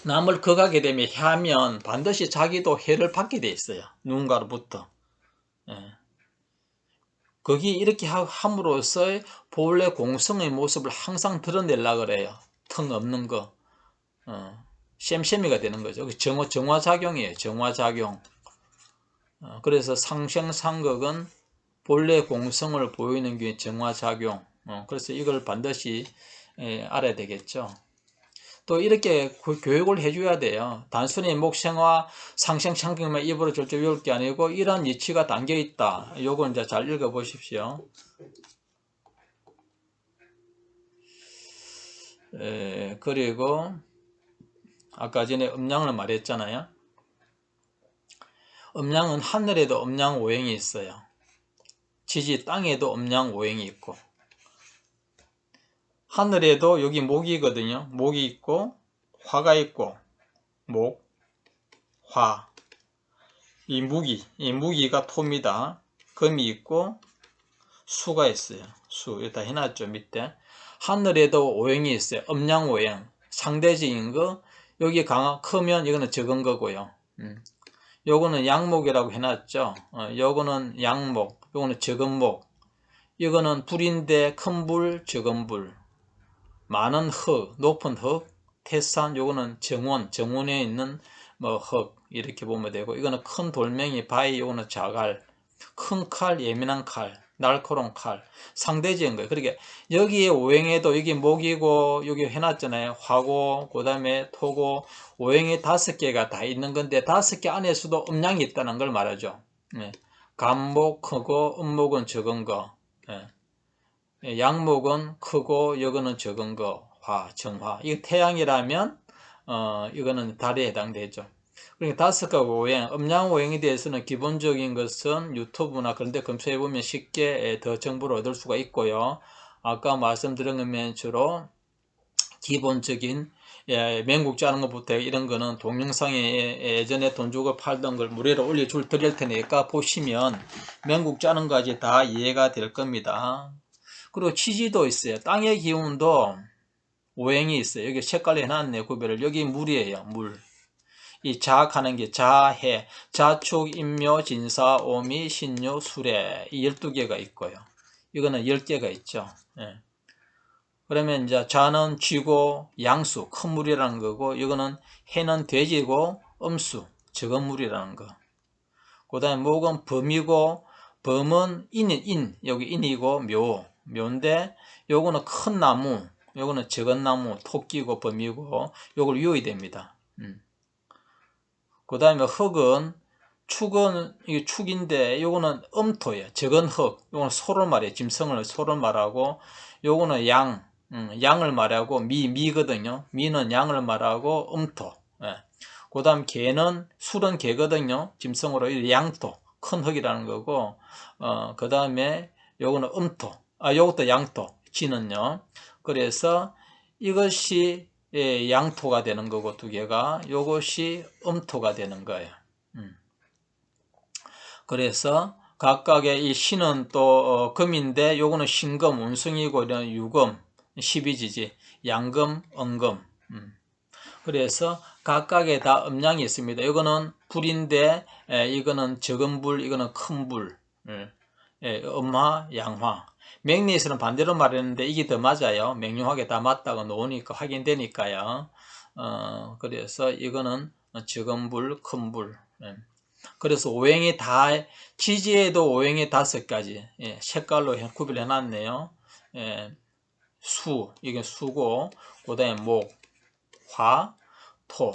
남을 거가게 되면 해하면 반드시 자기도 해를 받게 돼 있어요. 누군가로부터. 거기 이렇게 함으로써 본래 공성의 모습을 항상 드러내려고 그래요. 턱 없는 거. 셈셈이가 되는 거죠. 정화작용이에요. 정화작용. 그래서 상생상극은 본래 공성을 보이는 게 정화작용. 그래서 이걸 반드시 알아야 되겠죠. 또 이렇게 교육을 해줘야 돼요. 단순히 목생화 상생상극만 입으로 절대 외울 게 아니고 이러한 이치가 담겨있다. 요거 이제 잘 읽어보십시오. 그리고 아까 전에 음양을 말했잖아요. 음양은 하늘에도 음양 오행이 있어요. 지지 땅에도 음양 오행이 있고 하늘에도 여기 목이거든요. 목이 있고 화가 있고 목, 화. 이 무기가 토입니다. 금이 있고 수가 있어요. 수 여기다 해놨죠. 밑에 하늘에도 오행이 있어요. 음양 오행 상대적인 거 여기 크면 이거는 적은 거고요. 요거는 양목이라고 해놨죠. 요거는 양목, 요거는 적은 목. 이거는 불인데 큰 불, 적은 불. 많은 흙, 높은 흙, 태산, 요거는 정원에 있는 흙 이렇게 보면 되고 이거는 큰 돌멩이, 바위, 요거는 자갈, 큰 칼, 예민한 칼, 날카로운 칼, 상대적인 거예요. 그러니까 여기에 오행에도 여기 목이고 여기 해놨잖아요. 화고, 그 다음에 토고, 오행이 5개가 다 있는 건데 5개 안에서도 음양이 있다는 걸 말하죠. 간목 크고 음목은 적은 거. 양목은 크고 여기는 적은 거, 정화. 이거 태양이라면 이거는 달에 해당되죠. 그러니까 5가 오행, 음양 오행에 대해서는 기본적인 것은 유튜브나 그런 데 검색해보면 쉽게 더 정보를 얻을 수가 있고요. 아까 말씀드린 것면 주로 기본적인 맹국 짜는 것부터 이런 거는 동영상에 예전에 돈 주고 팔던 걸 무료로 드릴 테니까 보시면 맹국 짜는 것까지 다 이해가 될 겁니다. 그리고 치지도 있어요. 땅의 기운도 오행이 있어요. 여기 색깔로 해놨네, 구별을. 여기 물이에요, 물. 이 자학하는 게 자해, 자축, 인묘, 진사, 오미, 신유, 수레. 이 12개가 있고요. 이거는 10개가 있죠. 그러면 이제 자는 쥐고, 양수, 큰 물이라는 거고, 이거는 해는 돼지고, 음수, 적은 물이라는 거. 그 다음에 목은 범이고, 범은 여기 인이고, 묘인데, 요거는 큰 나무, 요거는 적은 나무, 토끼고, 범이고, 요걸 유의됩니다. 그 다음에 흙은, 이게 축인데, 요거는 음토예요. 적은 흙, 요거는 소를 말해요. 짐승을 소를 말하고, 요거는 양을 말하고, 미거든요. 미는 양을 말하고, 음토. 그 다음 술은 개거든요. 짐승으로 양토, 큰 흙이라는 거고, 그 다음에 요거는 음토, 요것도 양토, 지는요. 그래서 이것이 양토가 되는 거고 2개가, 요것이 음토가 되는 거예요. 그래서 각각의 이 신은 또 금인데 요거는 신금, 운승이고 이런 유금, 12지지, 양금, 은금. 그래서 각각에 다 음량이 있습니다. 이거는 불인데 이거는 적은 불, 이거는 큰 불. 음화, 양화. 맥리에서는 반대로 말했는데 이게 더 맞아요. 명료하게 다 맞다고 놓으니까 확인되니까요. 그래서 이거는 적은 불, 큰 불. 그래서 오행이 다, 지지에도 오행이 5가지. 색깔로 구별해 놨네요. 이게 수고, 그 다음에 목, 화, 토.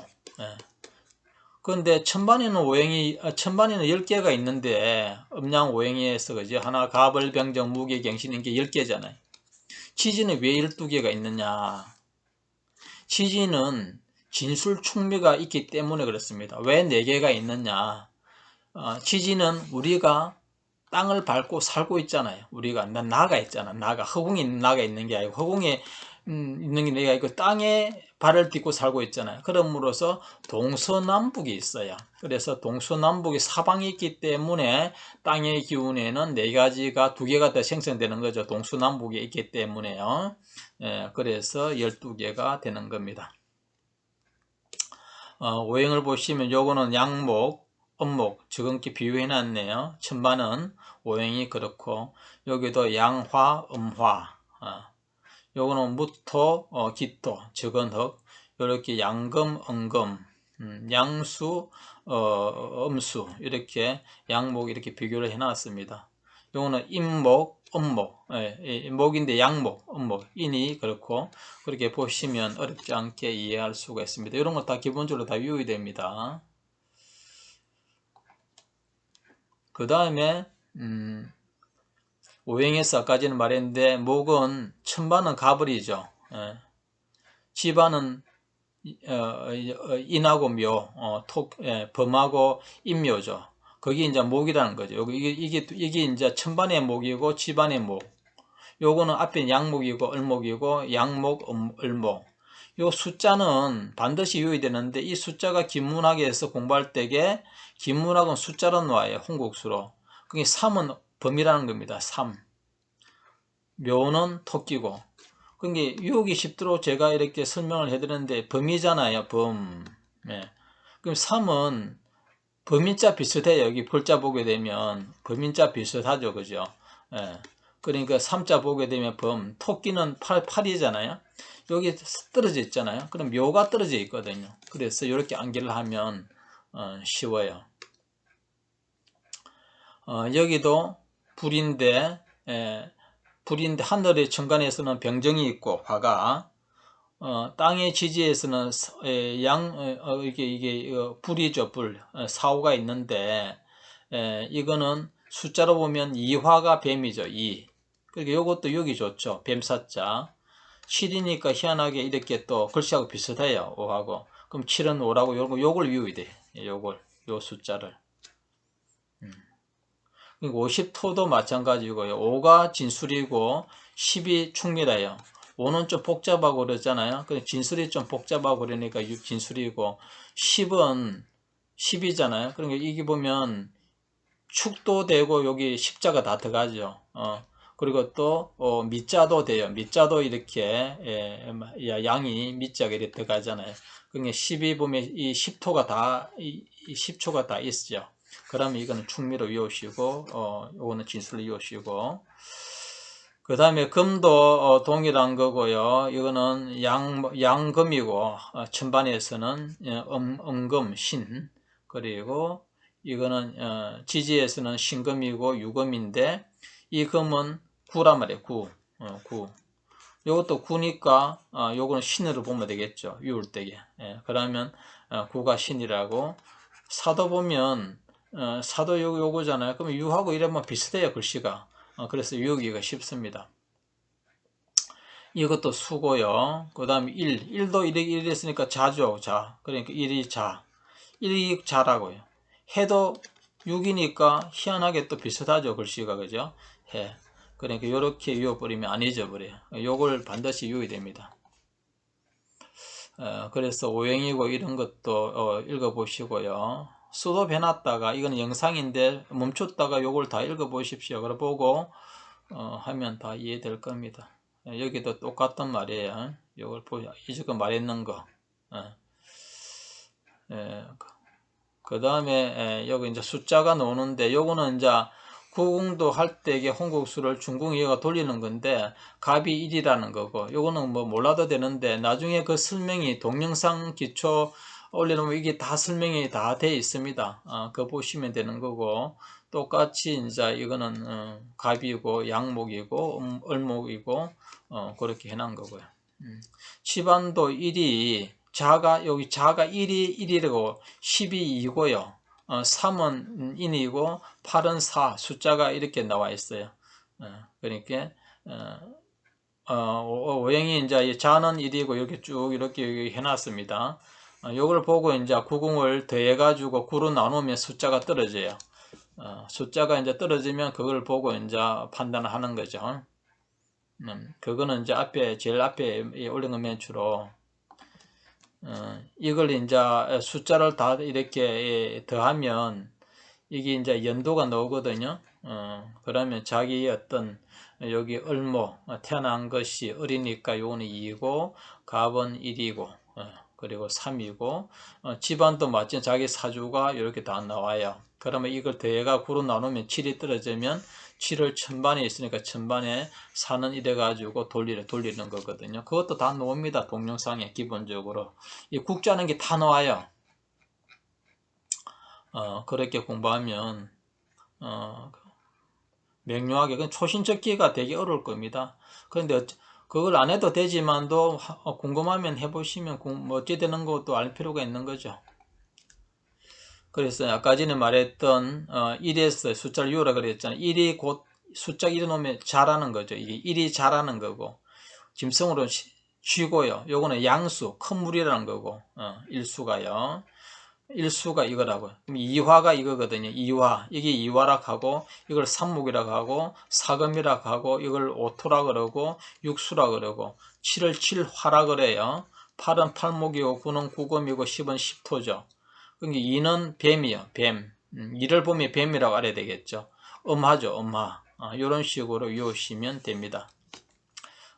그런데 천반에는 10개가 있는데, 음양 오행에서, 그죠? 하나, 갑을, 병정, 무기, 경신, 인게 10개잖아요. 지지는 왜 12개가 있느냐? 지지는 진술 충미가 있기 때문에 그렇습니다. 왜 4개가 있느냐? 지지는 우리가 땅을 밟고 살고 있잖아요. 우리가 나가 있잖아. 허공에 있는 나가 있는 게 아니고 허공에 있는 게 내가 있고 땅에 발을 딛고 살고 있잖아요. 그러므로서 동서남북이 있어요. 그래서 동서남북이 사방이 있기 때문에 땅의 기운에는 4가지가 2개가 더 생성되는 거죠. 동서남북이 있기 때문에요. 그래서 12개가 되는 겁니다. 오행을 보시면 요거는 양목, 음목, 적응기 비유해놨네요. 천반은 오행이 그렇고, 여기도 양화, 음화, 요거는 무토, 기토, 적은흙, 이렇게 양금, 음금, 양수, 음수, 이렇게 양목 이렇게 비교를 해놨습니다. 요거는 임목, 음목, 목인데 양목, 음목, 인이 그렇고, 그렇게 보시면 어렵지 않게 이해할 수가 있습니다. 이런 거 다 기본적으로 다 유의됩니다. 그 다음에, 오행에서 아까지는 말했는데, 목은, 천반은 가불이죠. 지반은 인하고 묘, 범하고 인묘죠. 그게 이제 목이라는 거죠. 이게 이제 천반의 목이고 지반의 목. 요거는 앞에 양목이고 을목이고 양목, 을목. 요 숫자는 반드시 유의되는데 이 숫자가 김문학에서 공부할 때에 김문학은 숫자로 나와요. 홍국수로. 그게 3은 범이라는 겁니다. 3. 묘는 토끼고. 그게 유혹이 쉽도록 제가 이렇게 설명을 해드렸는데 범이잖아요. 범. 그럼 3은 범인자 비슷해요. 여기 볼자 보게 되면 범인자 비슷하죠. 그죠? 그러니까 3자 보게 되면 범. 토끼는 8이잖아요. 여기 떨어져 있잖아요. 그럼 묘가 떨어져 있거든요. 그래서 이렇게 암기를 하면 쉬워요. 여기도 불인데 하늘의 천간에서는 병정이 있고 화가 땅의 지지에서는 이게 불이죠. 불 사오가 있는데 이거는 숫자로 보면 2화가 뱀이죠. 2. 그러니까 요것도 여기 좋죠. 뱀사자 7이니까 희한하게 이렇게 또 글씨하고 비슷해요. 5하고 그럼 7은 5라고 요걸 유의돼. 요 숫자를 50토도 마찬가지고요. 5가 진술이고 10이 충미라요. 5는 좀 복잡하고 그러잖아요. 진술이 좀 복잡하고 그러니까 진술이고 10은 10이잖아요. 그러니까 이게 보면 축도 되고 여기 십자가 다 들어가죠. 그리고 또 미자도 돼요. 미자도 이렇게 양이 미자가 이렇게 들어가잖아요. 그러니까 10이 보면 이 10토가 다 10초가 다 있죠. 그러면 이거는 충미로 이오시고 요거는 진술로 이오시고 그 다음에 금도 동일한 거고요. 이거는 양금이고 천반에서는 음금 신 그리고 이거는 지지에서는 신금이고 유금인데 이 금은 구란 말이에요. 구. 요것도 구니까 요거는 신으로 보면 되겠죠. 유울대게. 그러면 구가 신이라고 사도 보면 사도 요거잖아요. 그러면 유하고 이러면 비슷해요. 글씨가. 그래서 유기가 쉽습니다. 이것도 수고요. 그 다음에 1도 이랬으니까 자죠. 자. 그러니까 1이 자. 1이 자라고요. 해도 6이니까 희한하게 또 비슷하죠. 글씨가. 그죠? 해. 그러니까 이렇게 유어버리면 안 잊어버려요. 요걸 반드시 유의됩니다. 그래서 오행이고 이런 것도 읽어보시고요. 수도 해놨다가 이건 영상인데 멈췄다가 요걸 다 읽어보십시오. 그래 보고 하면 다 이해될 겁니다. 여기도 똑같단 말이에요. 요걸 보자. 이제껏 말했는 거. 그 다음에 여기 이제 숫자가 나오는데 요거는 이제 구궁도 할 때 이게 홍국수를 중궁이어가 돌리는 건데 갑이 1이라는 거고 요거는 뭐 몰라도 되는데 나중에 그 설명이 동영상 기초 올려놓으면 이게 다 설명이 다 돼 있습니다. 그거 보시면 되는 거고 똑같이 이제 이거는 갑이고 양목이고 을목이고 그렇게 해놓은 거고요. 치반도 1이 여기 자가 1이 1이고 10이 2고요. 3은 인이고 8은 4 숫자가 이렇게 나와 있어요. 그러니까 오행이 이제 자는 1이고 이렇게 쭉 이렇게 해놨습니다. 요걸 보고 이제 구궁을 더해 가지고 9로 나누면 숫자가 떨어져요. 숫자가 이제 떨어지면 그걸 보고 이제 판단을 하는 거죠. 그거는 이제 제일 앞에 올린 거면 주로 이걸 이제 숫자를 다 이렇게 더하면 이게 이제 연도가 나오거든요. 그러면 자기 어떤 여기 을모 태어난 것이 을이니까 요거는 2고 갑은 1이고 그리고 3이고 집안도 마찬가지 자기 사주가 이렇게 다 나와요. 그러면 이걸 더해가 9로 나누면 7이 떨어지면 7을 천반에 있으니까 천반에 4는 이래 가지고 돌리는 거거든요. 그것도 다 나옵니다. 동영상에 기본적으로. 이 국자는 게 다 나와요. 그렇게 공부하면 명료하게 그건 초신적기가 되게 어려울 겁니다. 그런데 그걸 안 해도 되지만도 궁금하면 해보시면 뭐 어찌 되는 것도 알 필요가 있는 거죠. 그래서 아까 전에 말했던 1에서 숫자를 6이라 그랬잖아요. 1이 곧 숫자 1을 놓으면 자라는 거죠. 이게 1이 자라는 거고 짐승으로 쥐고요. 요거는 양수 큰 물이라는 거고 일수가요. 일수가 이거라고요. 그럼 이화가 이거거든요. 이화. 이게 이화라고 하고, 이걸 삼목이라고 하고, 사금이라고 하고, 이걸 오토라고 그러고, 육수라고 그러고, 7을 7화라고 그래요. 8은 팔목이고, 9는 구금이고, 10은 십토죠. 그러니까 2는 뱀이요. 뱀. 2를 보면 뱀이라고 알아야 되겠죠. 음하죠. 음하. 이런 식으로 외우시면 됩니다.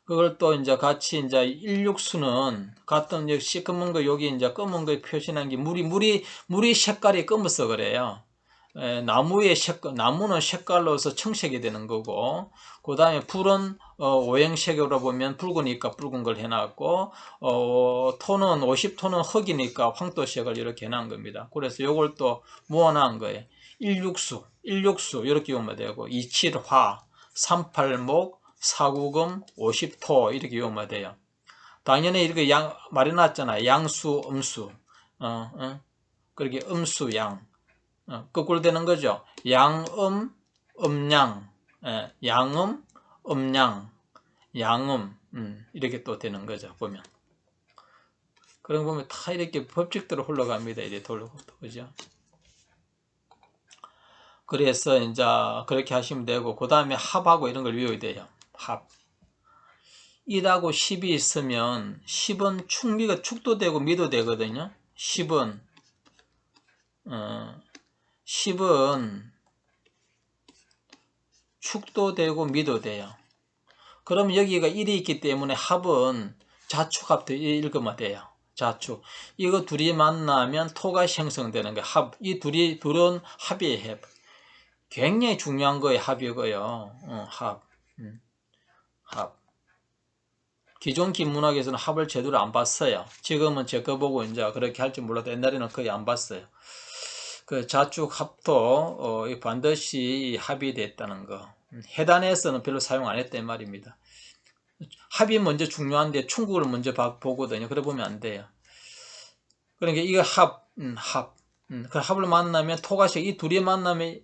그걸 또 이제 같이 이제 일육수는 같은 이제 시커먼 거 여기 이제 검은 거에 표시한 게 물이 색깔이 검어서 그래요. 나무의 색깔, 나무는 색깔로서 청색이 되는 거고, 그 다음에 불은 오행색으로 보면 붉으니까 붉은 걸 해놨고, 토는 50토는 흙이니까 황토색을 이렇게 해놓은 겁니다. 그래서 이걸 또 모아놓은 거예요. 일육수 이렇게 보면 되고, 27화, 38목, 4구금, 50토 이렇게 외우면 돼요. 당연히 이렇게 말해놨잖아요. 양수, 음수. 그렇게 음수, 양. 거꾸로 되는 거죠. 양음, 음양. 양음, 음양. 양음. 이렇게 또 되는 거죠. 보면. 그런 거 보면 다 이렇게 법칙대로 흘러갑니다. 이렇게 돌고, 그죠? 그래서 이제 그렇게 하시면 되고, 그 다음에 합하고 이런 걸 외워야 돼요. 합. 1하고 10이 있으면 10은 축도 되고 미도 되거든요. 10은 축도 되고 미도 돼요. 그럼 여기가 1이 있기 때문에 합은 자축합도 읽으면 돼요. 자축. 이거 둘이 만나면 토가 생성되는 거예요. 합. 이 둘은 합이에요. 굉장히 중요한 거예요. 합이고요. 합. 합. 기존 김문학에서는 합을 제대로 안 봤어요. 지금은 제 거 보고 이제 그렇게 할지 몰라도 옛날에는 거의 안 봤어요. 그 자축 합도 반드시 합이 됐다는 거. 해단에서는 별로 사용 안 했단 말입니다. 합이 먼저 중요한데 충국을 먼저 보거든요. 그래 보면 안 돼요. 그러니까 이거 합. 그 합을 만나면 토가식 이 둘이 만나면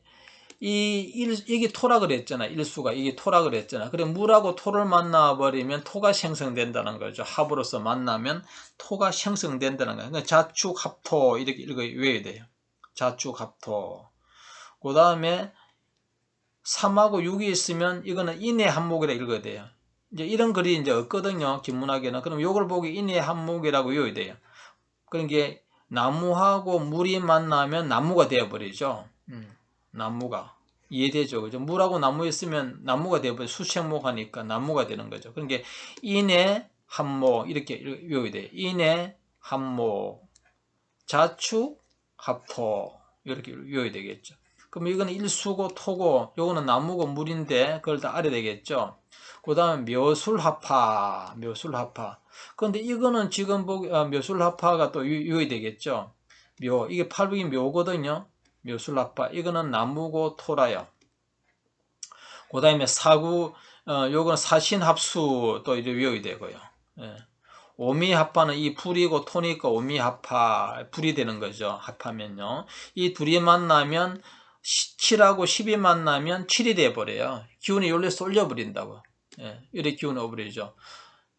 이게 토라 그랬잖아. 일수가 이게 토라 그랬잖아. 그래 물하고 토를 만나버리면 토가 생성된다는 거죠. 합으로서 만나면 토가 생성된다는 거예요. 그러니까 자축합토 이렇게 외워야 돼요. 자축합토. 그 다음에 3하고 6이 있으면 이거는 인의 한목이라 읽어야 돼요. 이제 이런 글이 이제 없거든요. 김문학에는. 그럼 요걸 보고 인의 한목이라고 외워야 돼요. 그러니까 나무하고 물이 만나면 나무가 되어버리죠. 나무가. 이해되죠? 그죠? 물하고 나무 있으면 나무가 되어버려. 수sek목 하니까 나무가 되는 거죠. 그러니까 인의 한목, 이렇게 외워야 돼요. 인의 한목. 자축 합토 이렇게 외워야 되겠죠. 그럼 이거는 일수고 토고 요거는 나무고 물인데 그걸 다 알아야 되겠죠. 그 다음에 묘술합파. 그런데 이거는 지금 묘술합파가 또 외워야 되겠죠. 이게 팔북이 묘거든요. 묘술합파. 이거는 나무고 토라요. 그 다음에 요거는 사신합수 또 이렇게 외워야 되고요. 예. 오미합파는 이 불이고 토니까 오미합파, 불이 되는 거죠. 합하면요. 이 둘이 만나면 7하고 10이 만나면 7이 돼버려요. 기운이 원래 쏠려버린다고. 예, 이렇게 기운이 오버리죠.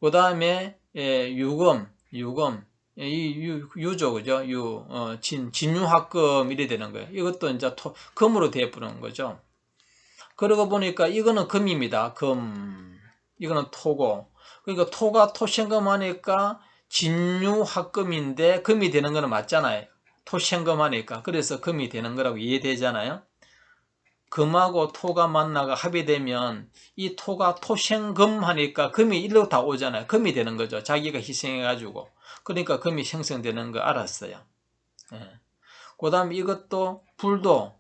그 다음에 유금, 유죠, 그죠? 진유합금 이래 되는 거예요. 이것도 이제 금으로 돼버리는 거죠. 그러고 보니까 이거는 금입니다. 금. 이거는 토고. 그러니까 토가 토생금 하니까 진유합금인데 금이 되는 거는 맞잖아요. 토생금 하니까. 그래서 금이 되는 거라고 이해되잖아요. 금하고 토가 만나가 합이 되면 이 토가 토생금 하니까 금이 일로 다 오잖아요. 금이 되는 거죠. 자기가 희생해가지고. 그러니까 금이 생성되는 거 알았어요. 예. 그 다음에 이것도 불도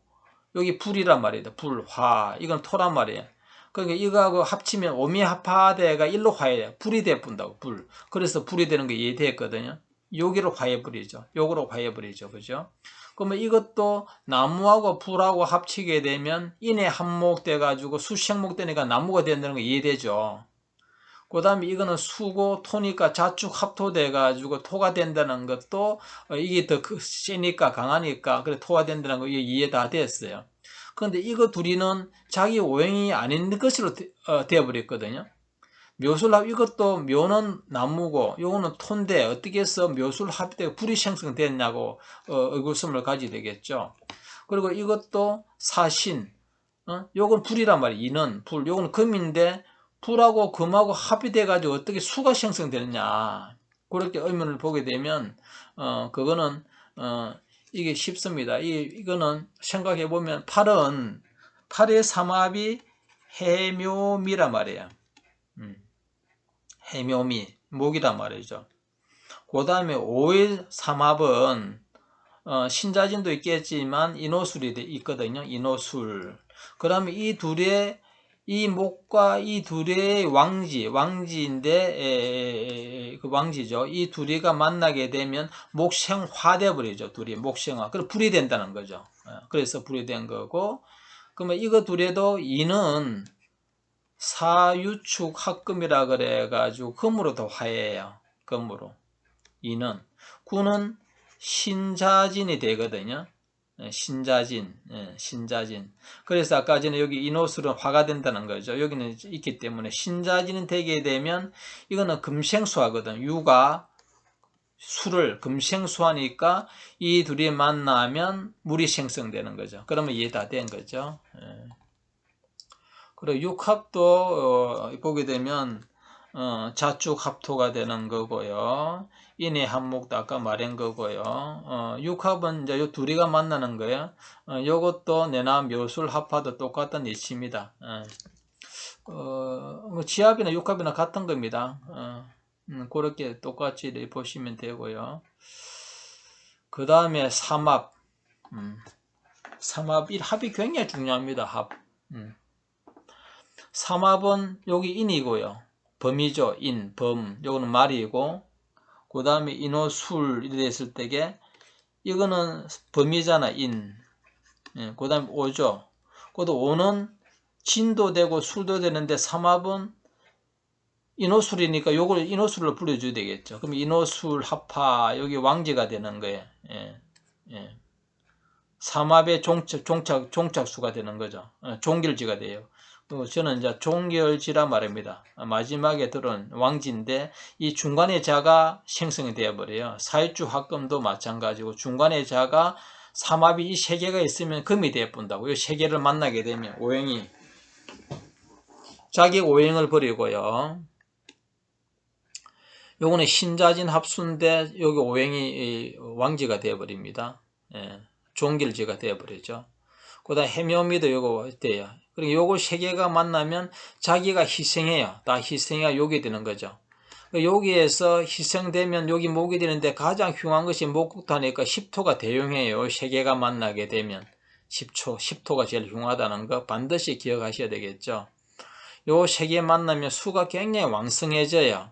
여기 불이란 말이다. 불, 화. 이건 토란 말이에요. 그러니까 이거하고 합치면 오미합파대가 일로 화해요. 불이 돼본다고. 불. 그래서 불이 되는 거 이해됐거든요. 여기로 화해버리죠. 요거로 화해버리죠. 그죠? 그러면 이것도 나무하고 불하고 합치게 되면 인에 한목돼가지고 수생목되니까 나무가 된다는 거 이해되죠. 그 다음에 이거는 수고 토니까 자축 합토돼가지고 토가 된다는 것도 이게 더 세니까 강하니까 그래 토가 된다는 거 이해 다 됐어요. 그런데 이거 둘이는 자기 오행이 아닌 것으로 되어버렸거든요. 묘술합 이것도 묘는 나무고 요거는 토인데 어떻게 해서 묘술합 때 불이 생성됐냐고 의구심을 가지게 되겠죠. 그리고 이것도 사신 요건 불이란 말이에요. 이는 불, 요건 금인데 불하고 금하고 합이 돼가지고 어떻게 수가 생성되느냐 그렇게 의문을 보게 되면 그거는 이게 쉽습니다. 이거는 생각해 보면 팔의 삼합이 해묘미란 말이에요. 해묘미 목이란 말이죠. 그 다음에 5의 삼합은 신자진도 있겠지만 인호술이 있거든요. 인호술. 그 다음에 이 둘의 이 목과 이 둘의 왕지인데 그 왕지죠. 이 둘이가 만나게 되면 목생화 되어버리죠. 둘이 목생화. 그래서 불이 된다는 거죠. 그래서 불이 된 거고. 그러면 이거 둘에도 이는 사유축 합금이라 그래가지고 금으로 더 화해해요. 금으로. 이는 구는 신자진이 되거든요. 신자진. 그래서 아까 전에 여기 인호술은 화가 된다는 거죠. 여기는 있기 때문에 신자진이 되게 되면 이거는 금생수하거든. 유가 수를 금생수하니까 이 둘이 만나면 물이 생성되는 거죠. 그러면 이해 다 된 거죠. 그리고 육합도 보게 되면 자축합토가 되는 거고요. 인의 한목도 아까 말한 거고요. 육합은 이제 요 둘이가 만나는 거예요. 요것도 내나 묘술 합화도 똑같은 이치입니다. 지합이나 육합이나 같은 겁니다. 그렇게 똑같이 보시면 되고요. 그 다음에 삼합. 삼합, 합이 굉장히 중요합니다. 합. 삼합은 여기 인이고요. 범이죠. 인, 범. 요거는 말이고, 그 다음에 인호술 이래 됐을 때게 이거는 범이잖아. 인. 그 다음에 오죠. 그것도 오는 진도 되고 술도 되는데 삼합은 인호술이니까 요걸 인호술로 불려줘야 되겠죠. 그럼 인호술 합파 여기 왕지가 되는 거예요. 삼합의 종착수가 되는 거죠. 종결지가 돼요. 저는 이제 종결지란 말입니다. 마지막에 들은 왕지인데 이 중간에 자가 생성이 되어버려요. 사유축 합금도 마찬가지고 중간에 자가 삼합이 이 세 개가 있으면 금이 되어본다고. 이 세 개를 만나게 되면 오행이 자기 오행을 버리고요. 요거는 신자진 합수인데 여기 오행이 왕지가 되어버립니다. 종결지가 되어버리죠. 그 다음 해묘미도 요거 돼요. 그리고 요거 세 개가 만나면 자기가 희생해요. 다 희생해야 요게 되는 거죠. 여기에서 희생되면 여기 목이 되는데 가장 흉한 것이 목부터 하니까 10토가 대용해요. 세 개가 만나게 되면 10토가 제일 흉하다는 거 반드시 기억하셔야 되겠죠. 요 세 개 만나면 수가 굉장히 왕성해져요.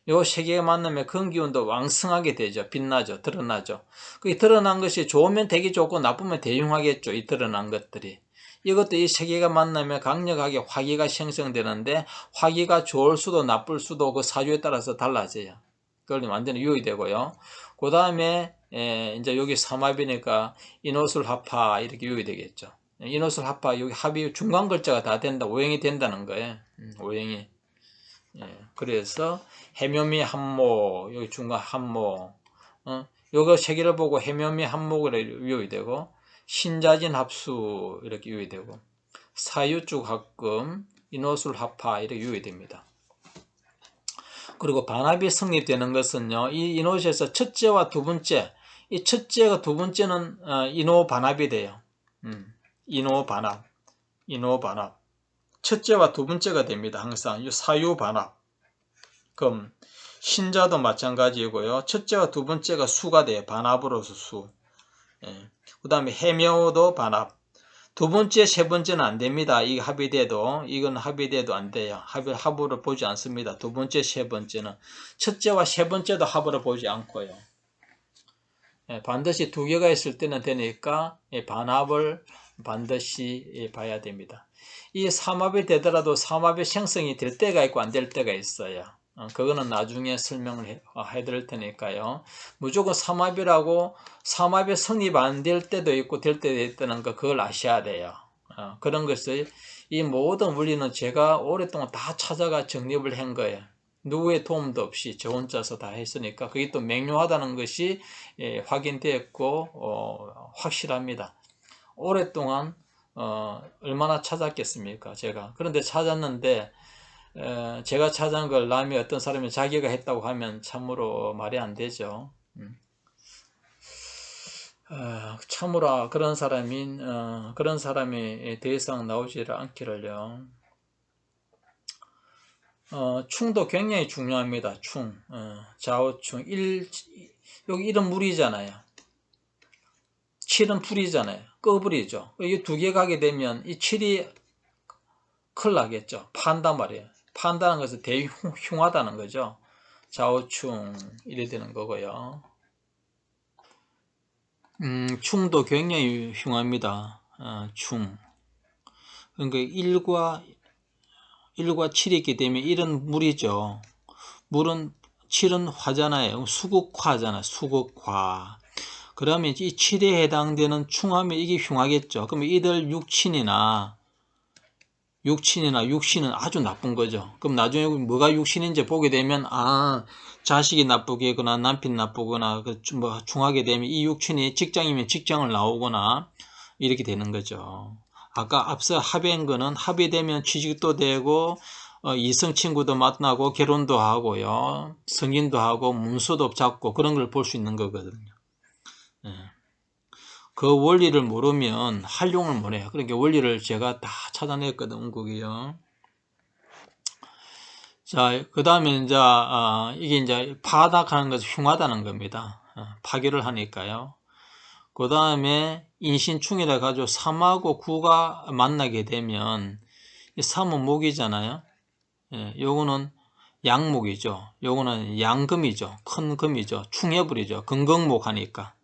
요 세 개가 만나면 근기운도 왕성하게 되죠. 빛나죠. 드러나죠. 그 드러난 것이 좋으면 되게 좋고 나쁘면 대흉하겠죠. 이 드러난 것들이. 이것도 이 세 개가 만나면 강력하게 화기가 형성되는데 화기가 좋을 수도 나쁠 수도 그 사주에 따라서 달라져요. 그걸 완전히 유의되고요. 그 다음에 이제 여기 삼합이니까 인호술합파 이렇게 유의되겠죠. 인호술합파 여기 합이 중간 글자가 다 된다. 오행이 된다는 거예요. 오행이. 그래서 해묘미 한모 여기 중간 한모 요거 세 개를 보고 해묘미 한목을 유의되고 신자진 합수 이렇게 유의되고 사유축 합금 인호술 합파 이렇게 유의됩니다. 그리고 반합이 성립되는 것은요, 이 인호시에서 첫째와 두 번째, 이 첫째가 두 번째는 인호 반합이 돼요. 인호 반합. 첫째와 두 번째가 됩니다. 항상 이 사유 반합. 그럼 신자도 마찬가지고요. 첫째와 두 번째가 수가 돼요. 반합으로서 수. 그 다음에 해묘도 반합. 두 번째, 세 번째는 안 됩니다. 이 합의돼도, 이건 합의돼도 안 돼요. 합으로 보지 않습니다. 두 번째, 세 번째는. 첫째와 세 번째도 합으로 보지 않고요. 반드시 두 개가 있을 때는 되니까 반합을 반드시 봐야 됩니다. 이 삼합이 되더라도 삼합의 생성이 될 때가 있고 안 될 때가 있어요. 그거는 나중에 설명을 해드릴 테니까요. 무조건 삼합이라고 삼합의 성립 안 될 때도 있고 될 때도 있다는 거 그걸 아셔야 돼요. 그런 것을 이 모든 원리는 제가 오랫동안 다 찾아가 정립을 한 거예요. 누구의 도움도 없이 저 혼자서 다 했으니까 그게 또 맹료하다는 것이 확인되었고 확실합니다. 오랫동안 얼마나 찾았겠습니까 제가. 그런데 찾았는데 제가 찾은 걸 남이 어떤 사람이 자기가 했다고 하면 참으로 말이 안 되죠. 참으로 그런 사람이 더 이상 나오지를 않기를요. 충도 굉장히 중요합니다. 충, 좌우충. 여기 이런 물이잖아요. 7은 불이잖아요. 꺼불이죠. 이 두 개 가게 되면 이 7이 큰일 나겠죠. 판단 말이에요. 판단하는 것은 대흉하다는 거죠. 좌우충 이래 되는 거고요. 충도 굉장히 흉합니다. 충. 그러니까 1과 7이 있기 때문에 1은 물이죠. 물은 7은 화잖아요. 수극화잖아요. 수극화. 그러면 이 7에 해당되는 충하면 이게 흉하겠죠. 그러면 이들 육친이나 육신은 아주 나쁜 거죠. 그럼 나중에 뭐가 육신인지 보게 되면 자식이 나쁘거나 남편 나쁘거나 뭐 중하게 되면 이 육신이 직장이면 직장을 나오거나 이렇게 되는 거죠. 아까 앞서 합의한 거는 합의되면 취직도 되고 이성 친구도 만나고 결혼도 하고요. 승인도 하고 문서도 잡고 그런 걸 볼 수 있는 거거든요. 그 원리를 모르면 활용을 못해요. 그러니까 원리를 제가 다 찾아냈거든, 원국이요. 자, 그 다음에 이제, 이게 이제 파닥하는 것은 흉하다는 겁니다. 파괴를 하니까요. 그 다음에 인신충이라 가지고 3하고 9가 만나게 되면, 이 3은 목이잖아요. 요거는 양목이죠. 요거는 양금이죠. 큰 금이죠. 충해불이죠. 금강목 하니까.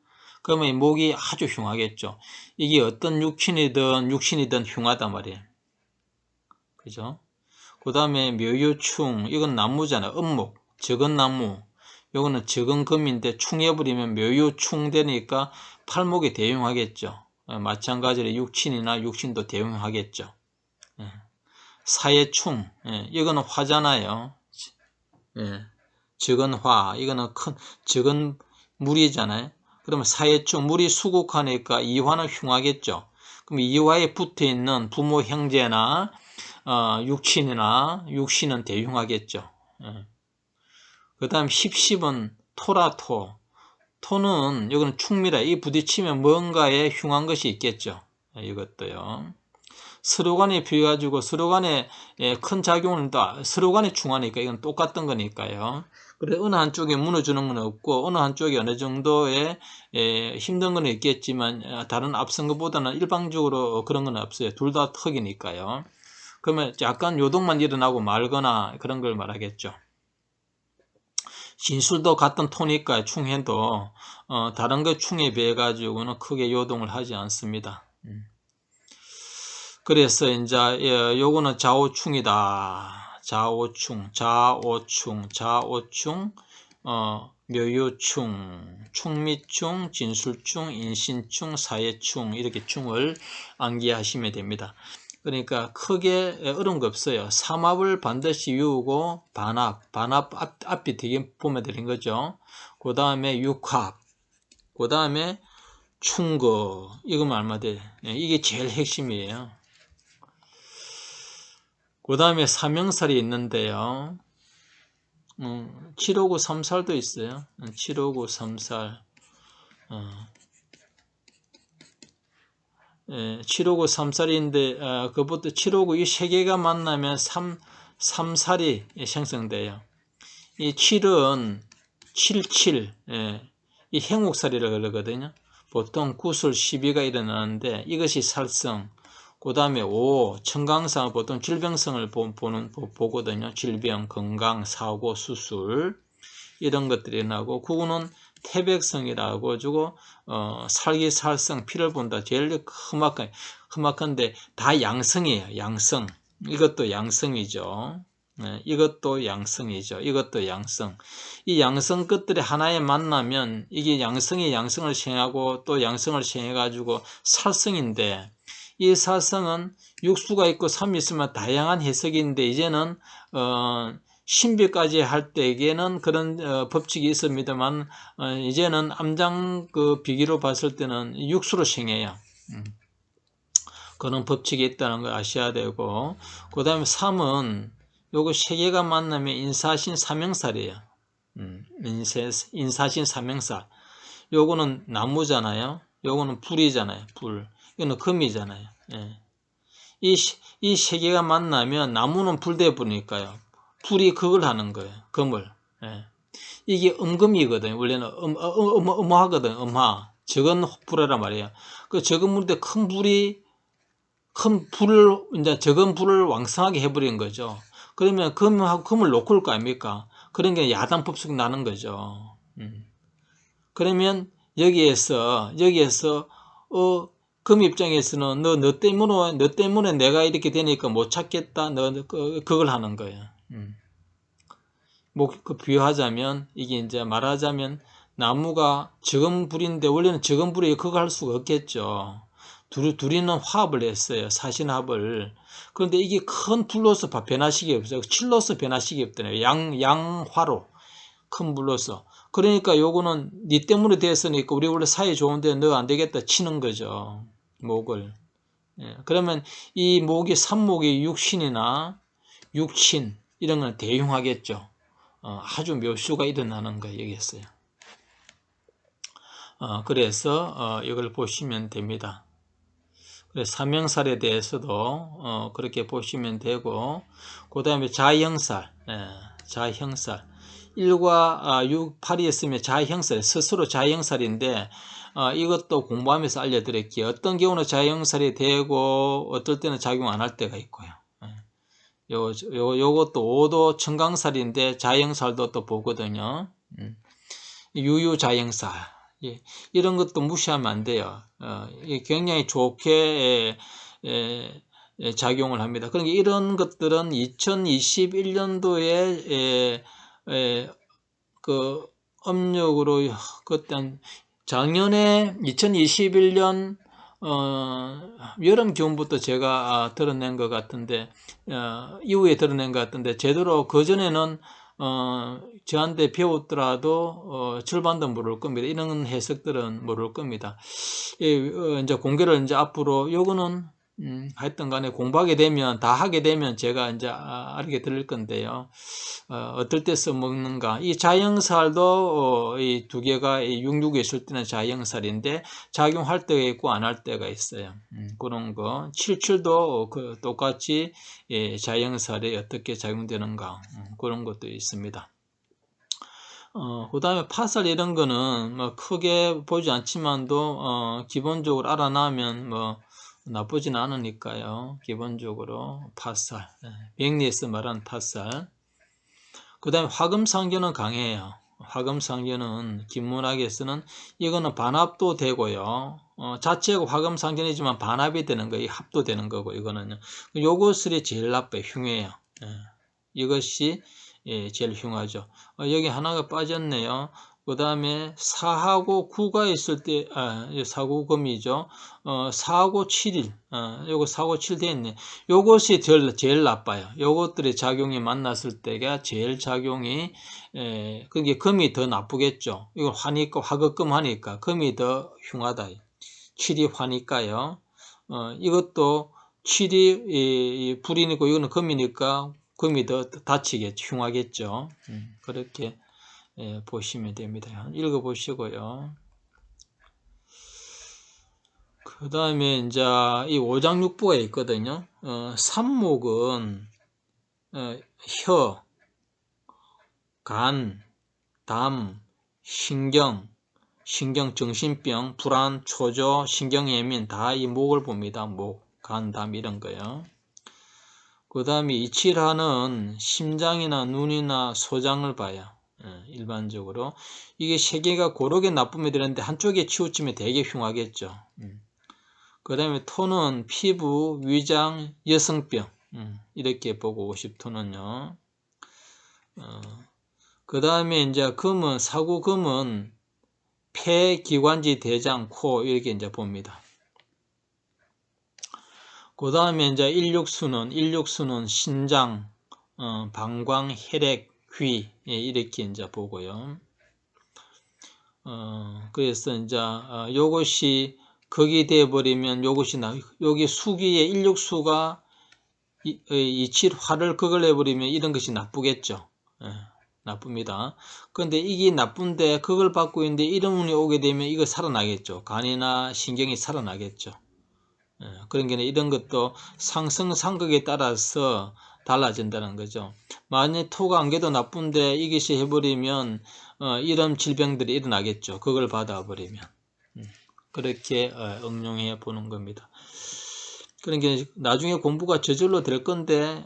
그러면 목이 아주 흉하겠죠. 이게 어떤 육신이든 흉하단 말이에요. 그죠? 그 다음에 묘유충, 이건 나무잖아요. 음목, 적은 나무. 요거는 적은 금인데 충해버리면 묘유충 되니까 팔목이 대흉하겠죠. 마찬가지로 육신도 대흉하겠죠. 사해충, 이거는 화잖아요. 적은 화, 이거는 적은 물이잖아요. 그러면 사해충, 물이 수국하니까 이화는 흉하겠죠. 그럼 이화에 붙어 있는 부모 형제나 육신은 대흉하겠죠. 그 다음 10은 토라토. 토는 여기는 충미라. 이 부딪히면 뭔가에 흉한 것이 있겠죠. 이것도요. 서로 간에 비해가지고 서로 간에 큰 작용을 서로 간에 충하니까 이건 똑같은 거니까요. 그래 어느 한쪽에 무너지는 건 없고 어느 한쪽에 어느 정도의 힘든 건 있겠지만 다른 앞선 것보다는 일방적으로 그런 건 없어요. 둘 다 턱이니까요. 그러면 약간 요동만 일어나고 말거나 그런 걸 말하겠죠. 진술도 같은 토니까 충해도 다른 것 충에 비해 가지고는 크게 요동을 하지 않습니다. 그래서 이제 요거는 좌오충이다. 좌오충, 묘유충, 충미충, 진술충, 인신충, 사예충 이렇게 충을 암기하시면 됩니다. 그러니까 크게 어려운 거 없어요. 삼합을 반드시 외우고 반합 앞이 되게 보면 되는 거죠. 그 다음에 육합, 그 다음에 충거 이거만 알면 돼. 이게 제일 핵심이에요. 그 다음에 삼형살이 있는데요. 759 3살도 있어요. 759 3살. 759 3살인데 그것부터 759 이 세 개가 만나면 3살이 생성돼요. 이 7은 77, 이 행옥살이라고 그러거든요. 보통 구술 12가 일어나는데 이것이 살성. 그 다음에 5, 청강상 보통 질병성을 보거든요. 질병, 건강, 사고, 수술 이런 것들이 일어나고 9는 태백성이라고 주고 살기살성 피를 본다. 제일 험악한데 다 양성이에요. 양성. 이것도 양성이죠. 이것도 양성이죠. 이것도 양성. 이 양성 것들이 하나에 만나면 이게 양성이 양성을 생하고 또 양성을 생해가지고 살성인데 이 살성은 육수가 있고 삼이 있으면 다양한 해석인데 이제는 신비까지 할 때에는 그런 법칙이 있습니다만 이제는 암장 그 비기로 봤을 때는 육수로 생해요. 그런 법칙이 있다는 걸 아셔야 되고 그 다음에 3은 요거 세 개가 만나면 인사신 삼형살이에요. 인사신 삼형살. 요거는 나무잖아요. 요거는 불이잖아요. 불. 이거는 금이잖아요. 예. 이 세 개가 만나면 나무는 불대불이니까요. 불이 그걸 하는 거예요. 금을. 예. 이게 음금이거든요. 원래는 음화거든. 음화. 적은 불이란 말이에요. 그 적은 물인데 큰 불을 이제 적은 불을 왕성하게 해버린 거죠. 그러면 금을 놓고 올 거 아닙니까? 그런 게 야당법칙 나는 거죠. 그러면 여기에서 금 입장에서는 너 때문에 내가 이렇게 되니까 못 찾겠다. 그걸 하는 거예요. 뭐 그 비유하자면 이게 이제 말하자면 나무가 적은 불인데 원래는 적은 불에 그거 할 수가 없겠죠. 둘이는 화합을 했어요. 사신합을. 그런데 이게 큰 불로서 변화식이 없어요. 칠로서 변화식이 없더래요. 양화로 큰 불로서. 그러니까 요거는 니 때문에 됐으니까 우리 원래 사이 좋은데 너 안 되겠다 치는 거죠. 목을. 예, 그러면 이 목이 삼목이 육신이나 육친 이런 건 대용하겠죠. 아주 묘수가 일어나는 거 여기였어요. 그래서 이걸 보시면 됩니다. 그래서 삼형살에 대해서도 그렇게 보시면 되고 그 다음에 자형살, 자형살 1과 6, 8이 있으면 자형살, 스스로 자형살인데 이것도 공부하면서 알려드릴게요. 어떤 경우는 자형살이 되고 어떨 때는 작용 안 할 때가 있고요. 요것도 5도 청강살인데 자형살도 또 보거든요. 유유자형살. 예, 이런 것도 무시하면 안 돼요. 굉장히 좋게 작용을 합니다. 그러니까 이런 것들은 2021년도에 그 음력으로 그때 작년에 2021년 여름 기온부터 제가 드러낸 것 같은데 이후에 드러낸 것 같은데 제대로 그 전에는 저한테 배웠더라도 절반도 모를 겁니다. 이런 해석들은 모를 겁니다. 이제 공개를 이제 앞으로 요거는 하여튼 간에 공부하게 되면, 다 하게 되면 제가 이제 알게 될 건데요. 어떨 때 써먹는가. 이 자형살도, 이 두 개가 66에 있을 때는 자형살인데, 작용할 때가 있고 안 할 때가 있어요. 그런 거. 77도 똑같이 자형살에 어떻게 작용되는가. 그런 것도 있습니다. 그 다음에 파살 이런 거는 뭐 크게 보지 않지만도, 기본적으로 알아나면 뭐 나쁘진 않으니까요. 기본적으로 파살. 백리에서 말하는 파살. 그 다음에 화금상견은 강해요. 화금상견은 김문학에서는 이거는 반합도 되고요. 자체가 화금상견이지만 반합이 되는 거예요. 합도 되는 거고, 이거는요. 요것이 제일 나빠요. 흉해요. 이것이 제일 흉하죠. 여기 하나가 빠졌네요. 그 다음에 4하고 9가 있을 때, 4구 금이죠. 4하고 7일, 요거 4하고 7 돼 있네. 요것이 제일 나빠요. 요것들의 작용이 만났을 때가 제일 작용이, 그게 금이 더 나쁘겠죠. 이거 화니까, 화극금 하니까 금이 더 흉하다. 7이 화니까요. 이것도 7이 불이니까 이거는 금이니까 금이 더 다치겠죠. 흉하겠죠. 그렇게 보시면 됩니다. 읽어보시고요. 그 다음에 이제 이 오장육부가 있거든요. 삽목은 혀, 간, 담, 신경, 정신병, 불안, 초조, 신경예민 다 이 목을 봅니다. 목, 간, 담 이런 거요. 그 다음에 이칠하는 심장이나 눈이나 소장을 봐요. 일반적으로. 이게 세 개가 고르게 나쁨이 되는데 한쪽에 치우치면 되게 흉하겠죠. 그 다음에 토는 피부, 위장, 여성병. 이렇게 보고 50토는요. 그 다음에 이제 금은, 사구금은 폐, 기관지, 대장, 코 이렇게 이제 봅니다. 그 다음에 이제 일육수는 신장, 방광, 혈액, 귀 이렇게 이제 보고요. 그래서 이제 요것이 극이 되어 버리면 요것이 여기 수기에 일육수가 이칠화를 극을 해버리면 이런 것이 나쁘겠죠. 나쁩니다. 그런데 이게 나쁜데 극을 받고 있는데 이런 운이 오게 되면 이거 살아나겠죠. 간이나 신경이 살아나겠죠. 그러니까 이런 것도 상승 상극에 따라서 달라진다는 거죠. 만약 토가 안개도 나쁜데 이것이 해버리면 이런 질병들이 일어나겠죠. 그걸 받아버리면. 그렇게 응용해 보는 겁니다. 그러니까 나중에 공부가 저절로 될 건데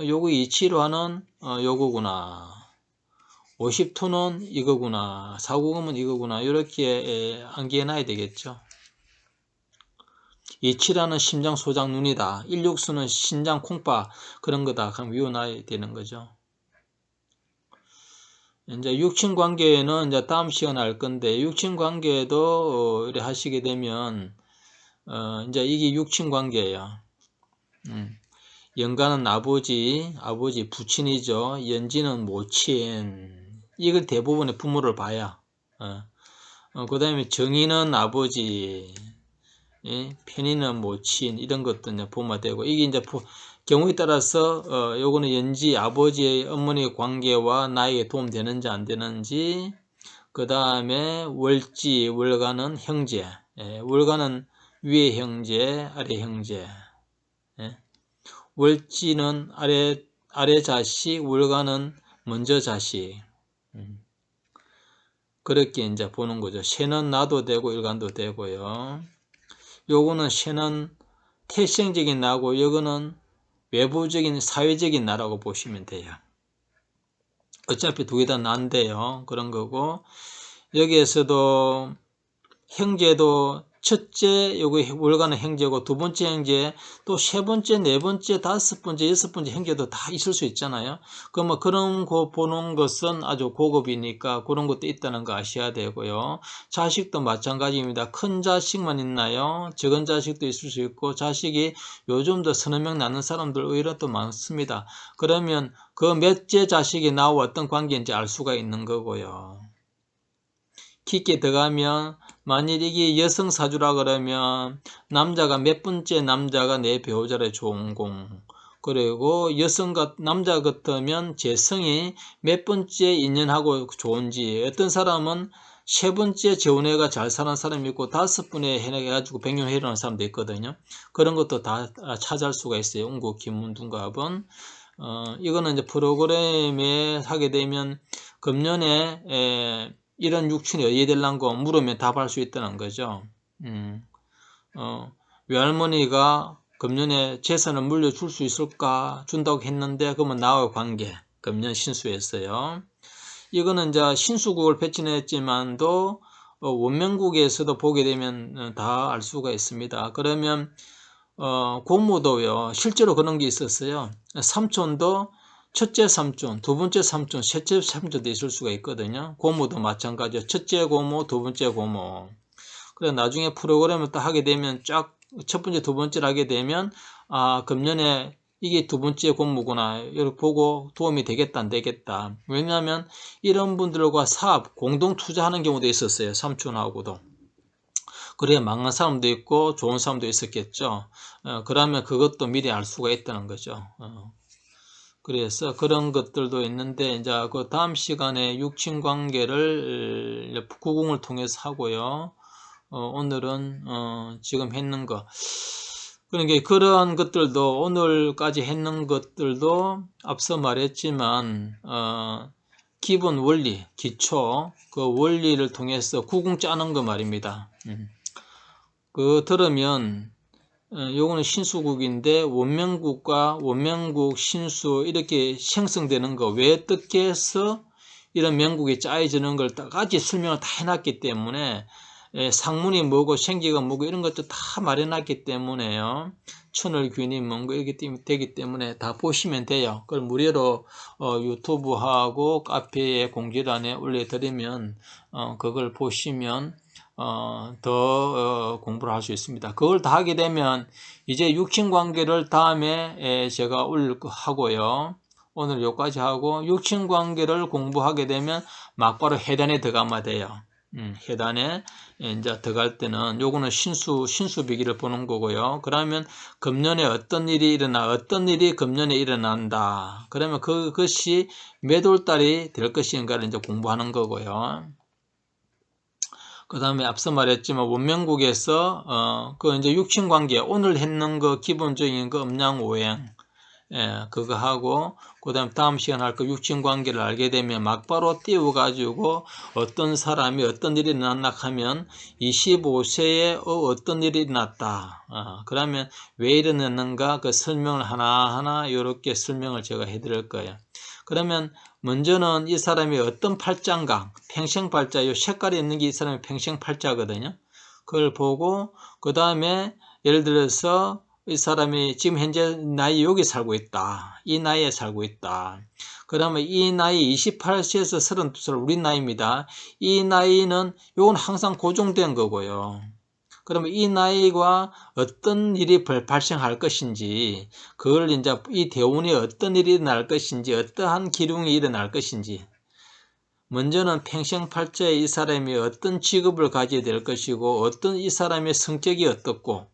요거 이치료하는 요거구나. 50토는 이거구나. 4구금은 이거구나. 이렇게 암기해놔야 되겠죠. 이치라는 심장, 소장, 눈이다. 일육수는 신장, 콩파 그런 거다. 그럼 외워놔야 되는 거죠. 이제 육친관계는 이제 다음 시간에 할 건데 육친관계도 이렇게 하시게 되면 이제 이게 육친관계예요. 연간은 아버지 부친이죠. 연지는 모친. 이걸 대부분의 부모를 봐야. 그 다음에 정의는 아버지. 편의는 모친 이런 것도 이제 보면 되고 이게 이제 경우에 따라서 요거는 연지 아버지의 어머니의 관계와 나에게 도움되는지 안 되는지 그 다음에 월지 월간은 형제 월간은 위에 형제 아래 형제 월지는 아래 자식 월간은 먼저 자식 그렇게 이제 보는 거죠. 쇠는 나도 되고 일간도 되고요. 요거는 쇠는 태생적인 나고 요거는 외부적인 사회적인 나라고 보시면 돼요. 어차피 두 개 다 난데요. 그런 거고 여기에서도 형제도 첫째 요거 월간은 형제고 두 번째 형제 또 세 번째 네 번째 다섯 번째 여섯 번째 형제도 다 있을 수 있잖아요. 그러면 그런 거 보는 것은 아주 고급이니까 그런 것도 있다는 거 아셔야 되고요. 자식도 마찬가지입니다. 큰 자식만 있나요? 적은 자식도 있을 수 있고 자식이 요즘도 서너 명 낳는 사람들 오히려 또 많습니다. 그러면 그 몇째 자식이 나와 어떤 관계인지 알 수가 있는 거고요. 깊게 들어가면 만일 이게 여성 사주라 그러면 남자가 몇 번째 남자가 내 배우자의 좋은 공, 그리고 남자 같으면 재성이 몇 번째 인연하고 좋은지, 어떤 사람은 세 번째 재혼해가 잘 사는 사람이 있고 다섯 번에 해가지고 백년해 일어나는 사람도 있거든요. 그런 것도 다 찾아할 수가 있어요. 운국 김문둔갑은. 이거는 이제 프로그램에 하게 되면 금년에 이런 육친이 어디에 될란고 물으면 답할 수 있다는 거죠. 외할머니가 금년에 재산을 물려줄 수 있을까? 준다고 했는데, 그러면 나와의 관계, 금년 신수였어요. 이거는 이제 신수국을 배치했지만도 원명국에서도 보게 되면 다 알 수가 있습니다. 그러면 고모도요, 실제로 그런 게 있었어요. 삼촌도 첫째 삼촌, 두 번째 삼촌, 셋째 삼촌도 있을 수가 있거든요. 고모도 마찬가지요. 첫째 고모, 두 번째 고모. 그래 나중에 프로그램을 또 하게 되면 첫 번째, 두 번째를 하게 되면 금년에 이게 두 번째 고모구나 이렇게 보고 도움이 되겠다 안 되겠다. 왜냐하면 이런 분들과 사업 공동 투자하는 경우도 있었어요. 삼촌하고도. 그래야 망한 사람도 있고 좋은 사람도 있었겠죠. 그러면 그것도 미리 알 수가 있다는 거죠. 그래서 그런 것들도 있는데, 이제 그 다음 시간에 육친 관계를 구궁을 통해서 하고요. 오늘은 지금 했는 거, 그러니까 그런 것들도 오늘까지 했는 것들도 앞서 말했지만 기본 원리, 기초 그 원리를 통해서 구궁 짜는 거 말입니다. 그 들으면 요거는 신수국인데 원명국과 원명국 신수 이렇게 생성되는 거, 왜 어떻게 해서 이런 명국이 짜여지는 걸 같이 설명을 다 해놨기 때문에 상문이 뭐고 생기가 뭐고 이런 것도 다 말해놨기 때문에요. 천을균이 뭔고 이렇게 되기 때문에 다 보시면 돼요. 그걸 무료로 유튜브하고 카페에 공지란에 올려드리면 그걸 보시면 더 공부를 할 수 있습니다. 그걸 다 하게 되면 이제 육친관계를 다음에 제가 하고요. 오늘 여기까지 하고 육친관계를 공부하게 되면 막바로 해단에 들어가면 돼요. 해단에 이제 들어갈 때는 요거는 신수비기를 보는 거고요. 그러면 금년에 어떤 일이 금년에 일어난다. 그러면 그것이 몇 월달이 될 것인가를 이제 공부하는 거고요. 그 다음에 앞서 말했지만 원명국에서 그 이제 육친관계 오늘 했는 거 기본적인 거 음양오행 그거 하고 그 다음 시간 할 거 육친관계를 알게 되면 막바로 띄워가지고 어떤 사람이 어떤 일이 일어났나 하면 25세에 어떤 일이 일어났다. 그러면 왜 일어났는가 그 설명을 하나하나 이렇게 설명을 제가 해드릴 거예요. 그러면 먼저는 이 사람이 어떤 팔자인가, 팽생팔자, 요 색깔이 있는 게 이 사람의 팽생팔자거든요. 그걸 보고 그 다음에 예를 들어서 이 사람이 지금 현재 나이 여기 살고 있다. 이 나이에 살고 있다. 그러면 이 나이 28세에서 32살 우리 나이입니다. 이 나이는 요건 항상 고정된 거고요. 그러면 이 나이가 어떤 일이 발생할 것인지, 그걸 이제 이 대운에 어떤 일이 일어날 것인지, 어떠한 기lum이 일어날 것인지, 먼저는 팽생팔자에 이 사람이 어떤 직업을 가지게 될 것이고, 어떤 이 사람의 성격이 어떻고,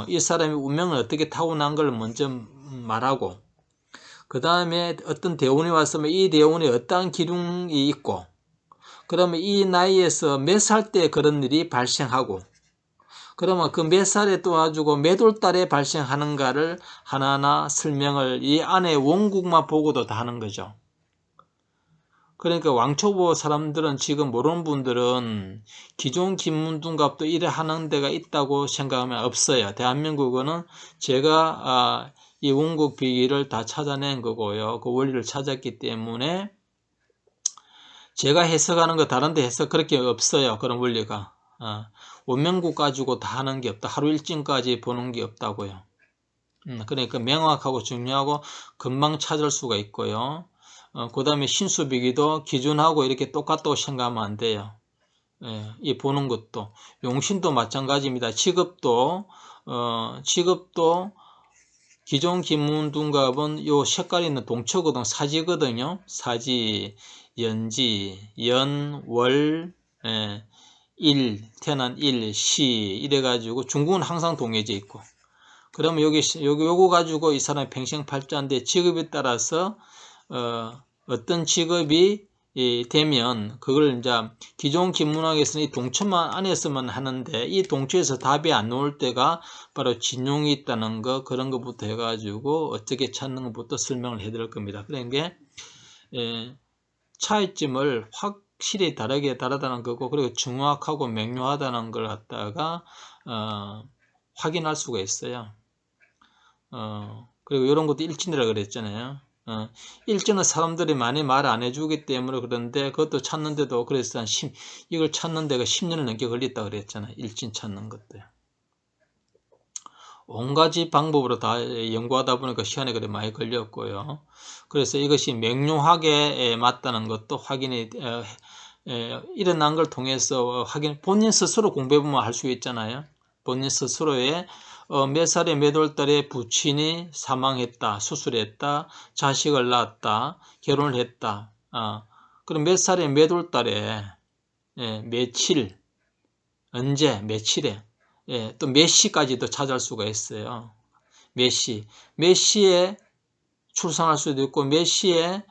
이 사람의 운명을 어떻게 타고난 걸 먼저 말하고, 그 다음에 어떤 대운이 왔으면 이 대운에 어떠한 기lum이 있고, 그러면 이 나이에서 몇 살 때 그런 일이 발생하고, 그러면 그 몇 살에 또 가지고 몇 월 달에 발생하는가를 하나하나 설명을 이 안에 원국만 보고도 다 하는 거죠. 그러니까 왕초보 사람들은 지금 모르는 분들은 기존 김문둔갑도 이래 하는 데가 있다고 생각하면 없어요. 대한민국은 제가 이 원국 비기를 다 찾아낸 거고요. 그 원리를 찾았기 때문에 제가 해석하는 거 다른 데 해석 그렇게 없어요. 그런 원리가. 원명국 가지고 다 하는 게 없다. 하루 일진까지 보는 게 없다고요. 그러니까 명확하고 중요하고 금방 찾을 수가 있고요. 그 다음에 신수비기도 기준하고 이렇게 똑같다고 생각하면 안 돼요. 이 보는 것도. 용신도 마찬가지입니다. 직업도 기존 김문둔갑은 요 색깔이 있는 동처거든. 사지거든요. 사지, 연지, 연, 월, 태어난 시 이래가지고 중국은 항상 동해져 있고, 그러면 요거 가지고 이 사람이 팽생팔자인데 직업에 따라서 어떤 직업이 되면 그걸 이제 기존 김문학에서는 이 동처만 안에서만 하는데, 이 동처에서 답이 안 나올 때가 바로 진용이 있다는 거, 그런 것부터 해가지고 어떻게 찾는 것부터 설명을 해드릴 겁니다. 그러니까 차이점을 확실히 다르다는 거고, 그리고 정확하고 명료하다는 걸 갖다가 확인할 수가 있어요. 그리고 이런 것도 일진이라 그랬잖아요. 일진은 사람들이 많이 말 안 해주기 때문에 그런데, 그것도 찾는데도, 그래서 이걸 찾는 데가 10년을 넘게 걸렸다 그랬잖아요. 일진 찾는 것도. 온 가지 방법으로 다 연구하다 보니까 시간이 그래 많이 걸렸고요. 그래서 이것이 명료하게 맞다는 것도 확인이 일어난 걸 통해서 본인 스스로 공부해보면 할 수 있잖아요. 본인 스스로의 몇 살에 몇 월 달에 부친이 사망했다, 수술했다, 자식을 낳았다, 결혼을 했다. 그럼 몇 살에 몇 월 달에 며칠, 언제, 며칠에, 또 몇 시까지도 찾을 수가 있어요. 몇 시에 출산할 수도 있고, 몇 시에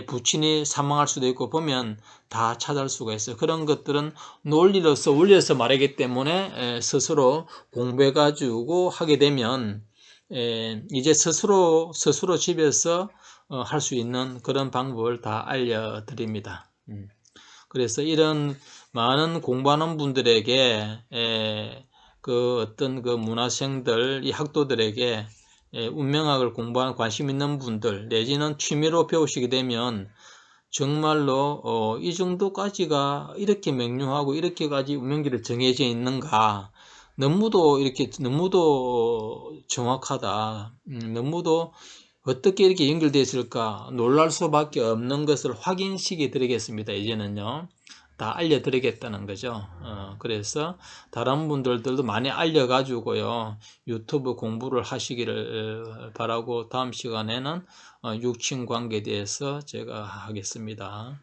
부친이 사망할 수도 있고, 보면 다 찾을 수가 있어요. 그런 것들은 논리로서, 원리로서 말하기 때문에 스스로 공부해가지고 하게 되면 이제 스스로 집에서 할 수 있는 그런 방법을 다 알려드립니다. 그래서 이런 많은 공부하는 분들에게 그 어떤 그 문화생들, 이 학도들에게 운명학을 공부하는 관심 있는 분들 내지는 취미로 배우시게 되면 정말로 이 정도까지가 이렇게 명료하고 이렇게까지 운명기를 정해져 있는가, 너무도 정확하다, 너무도 어떻게 이렇게 연결되어 있을까 놀랄 수밖에 없는 것을 확인시켜 드리겠습니다. 이제는요 다 알려드리겠다는 거죠. 그래서 다른 분들도 많이 알려가지고요 유튜브 공부를 하시기를 바라고, 다음 시간에는 육친관계에 대해서 제가 하겠습니다.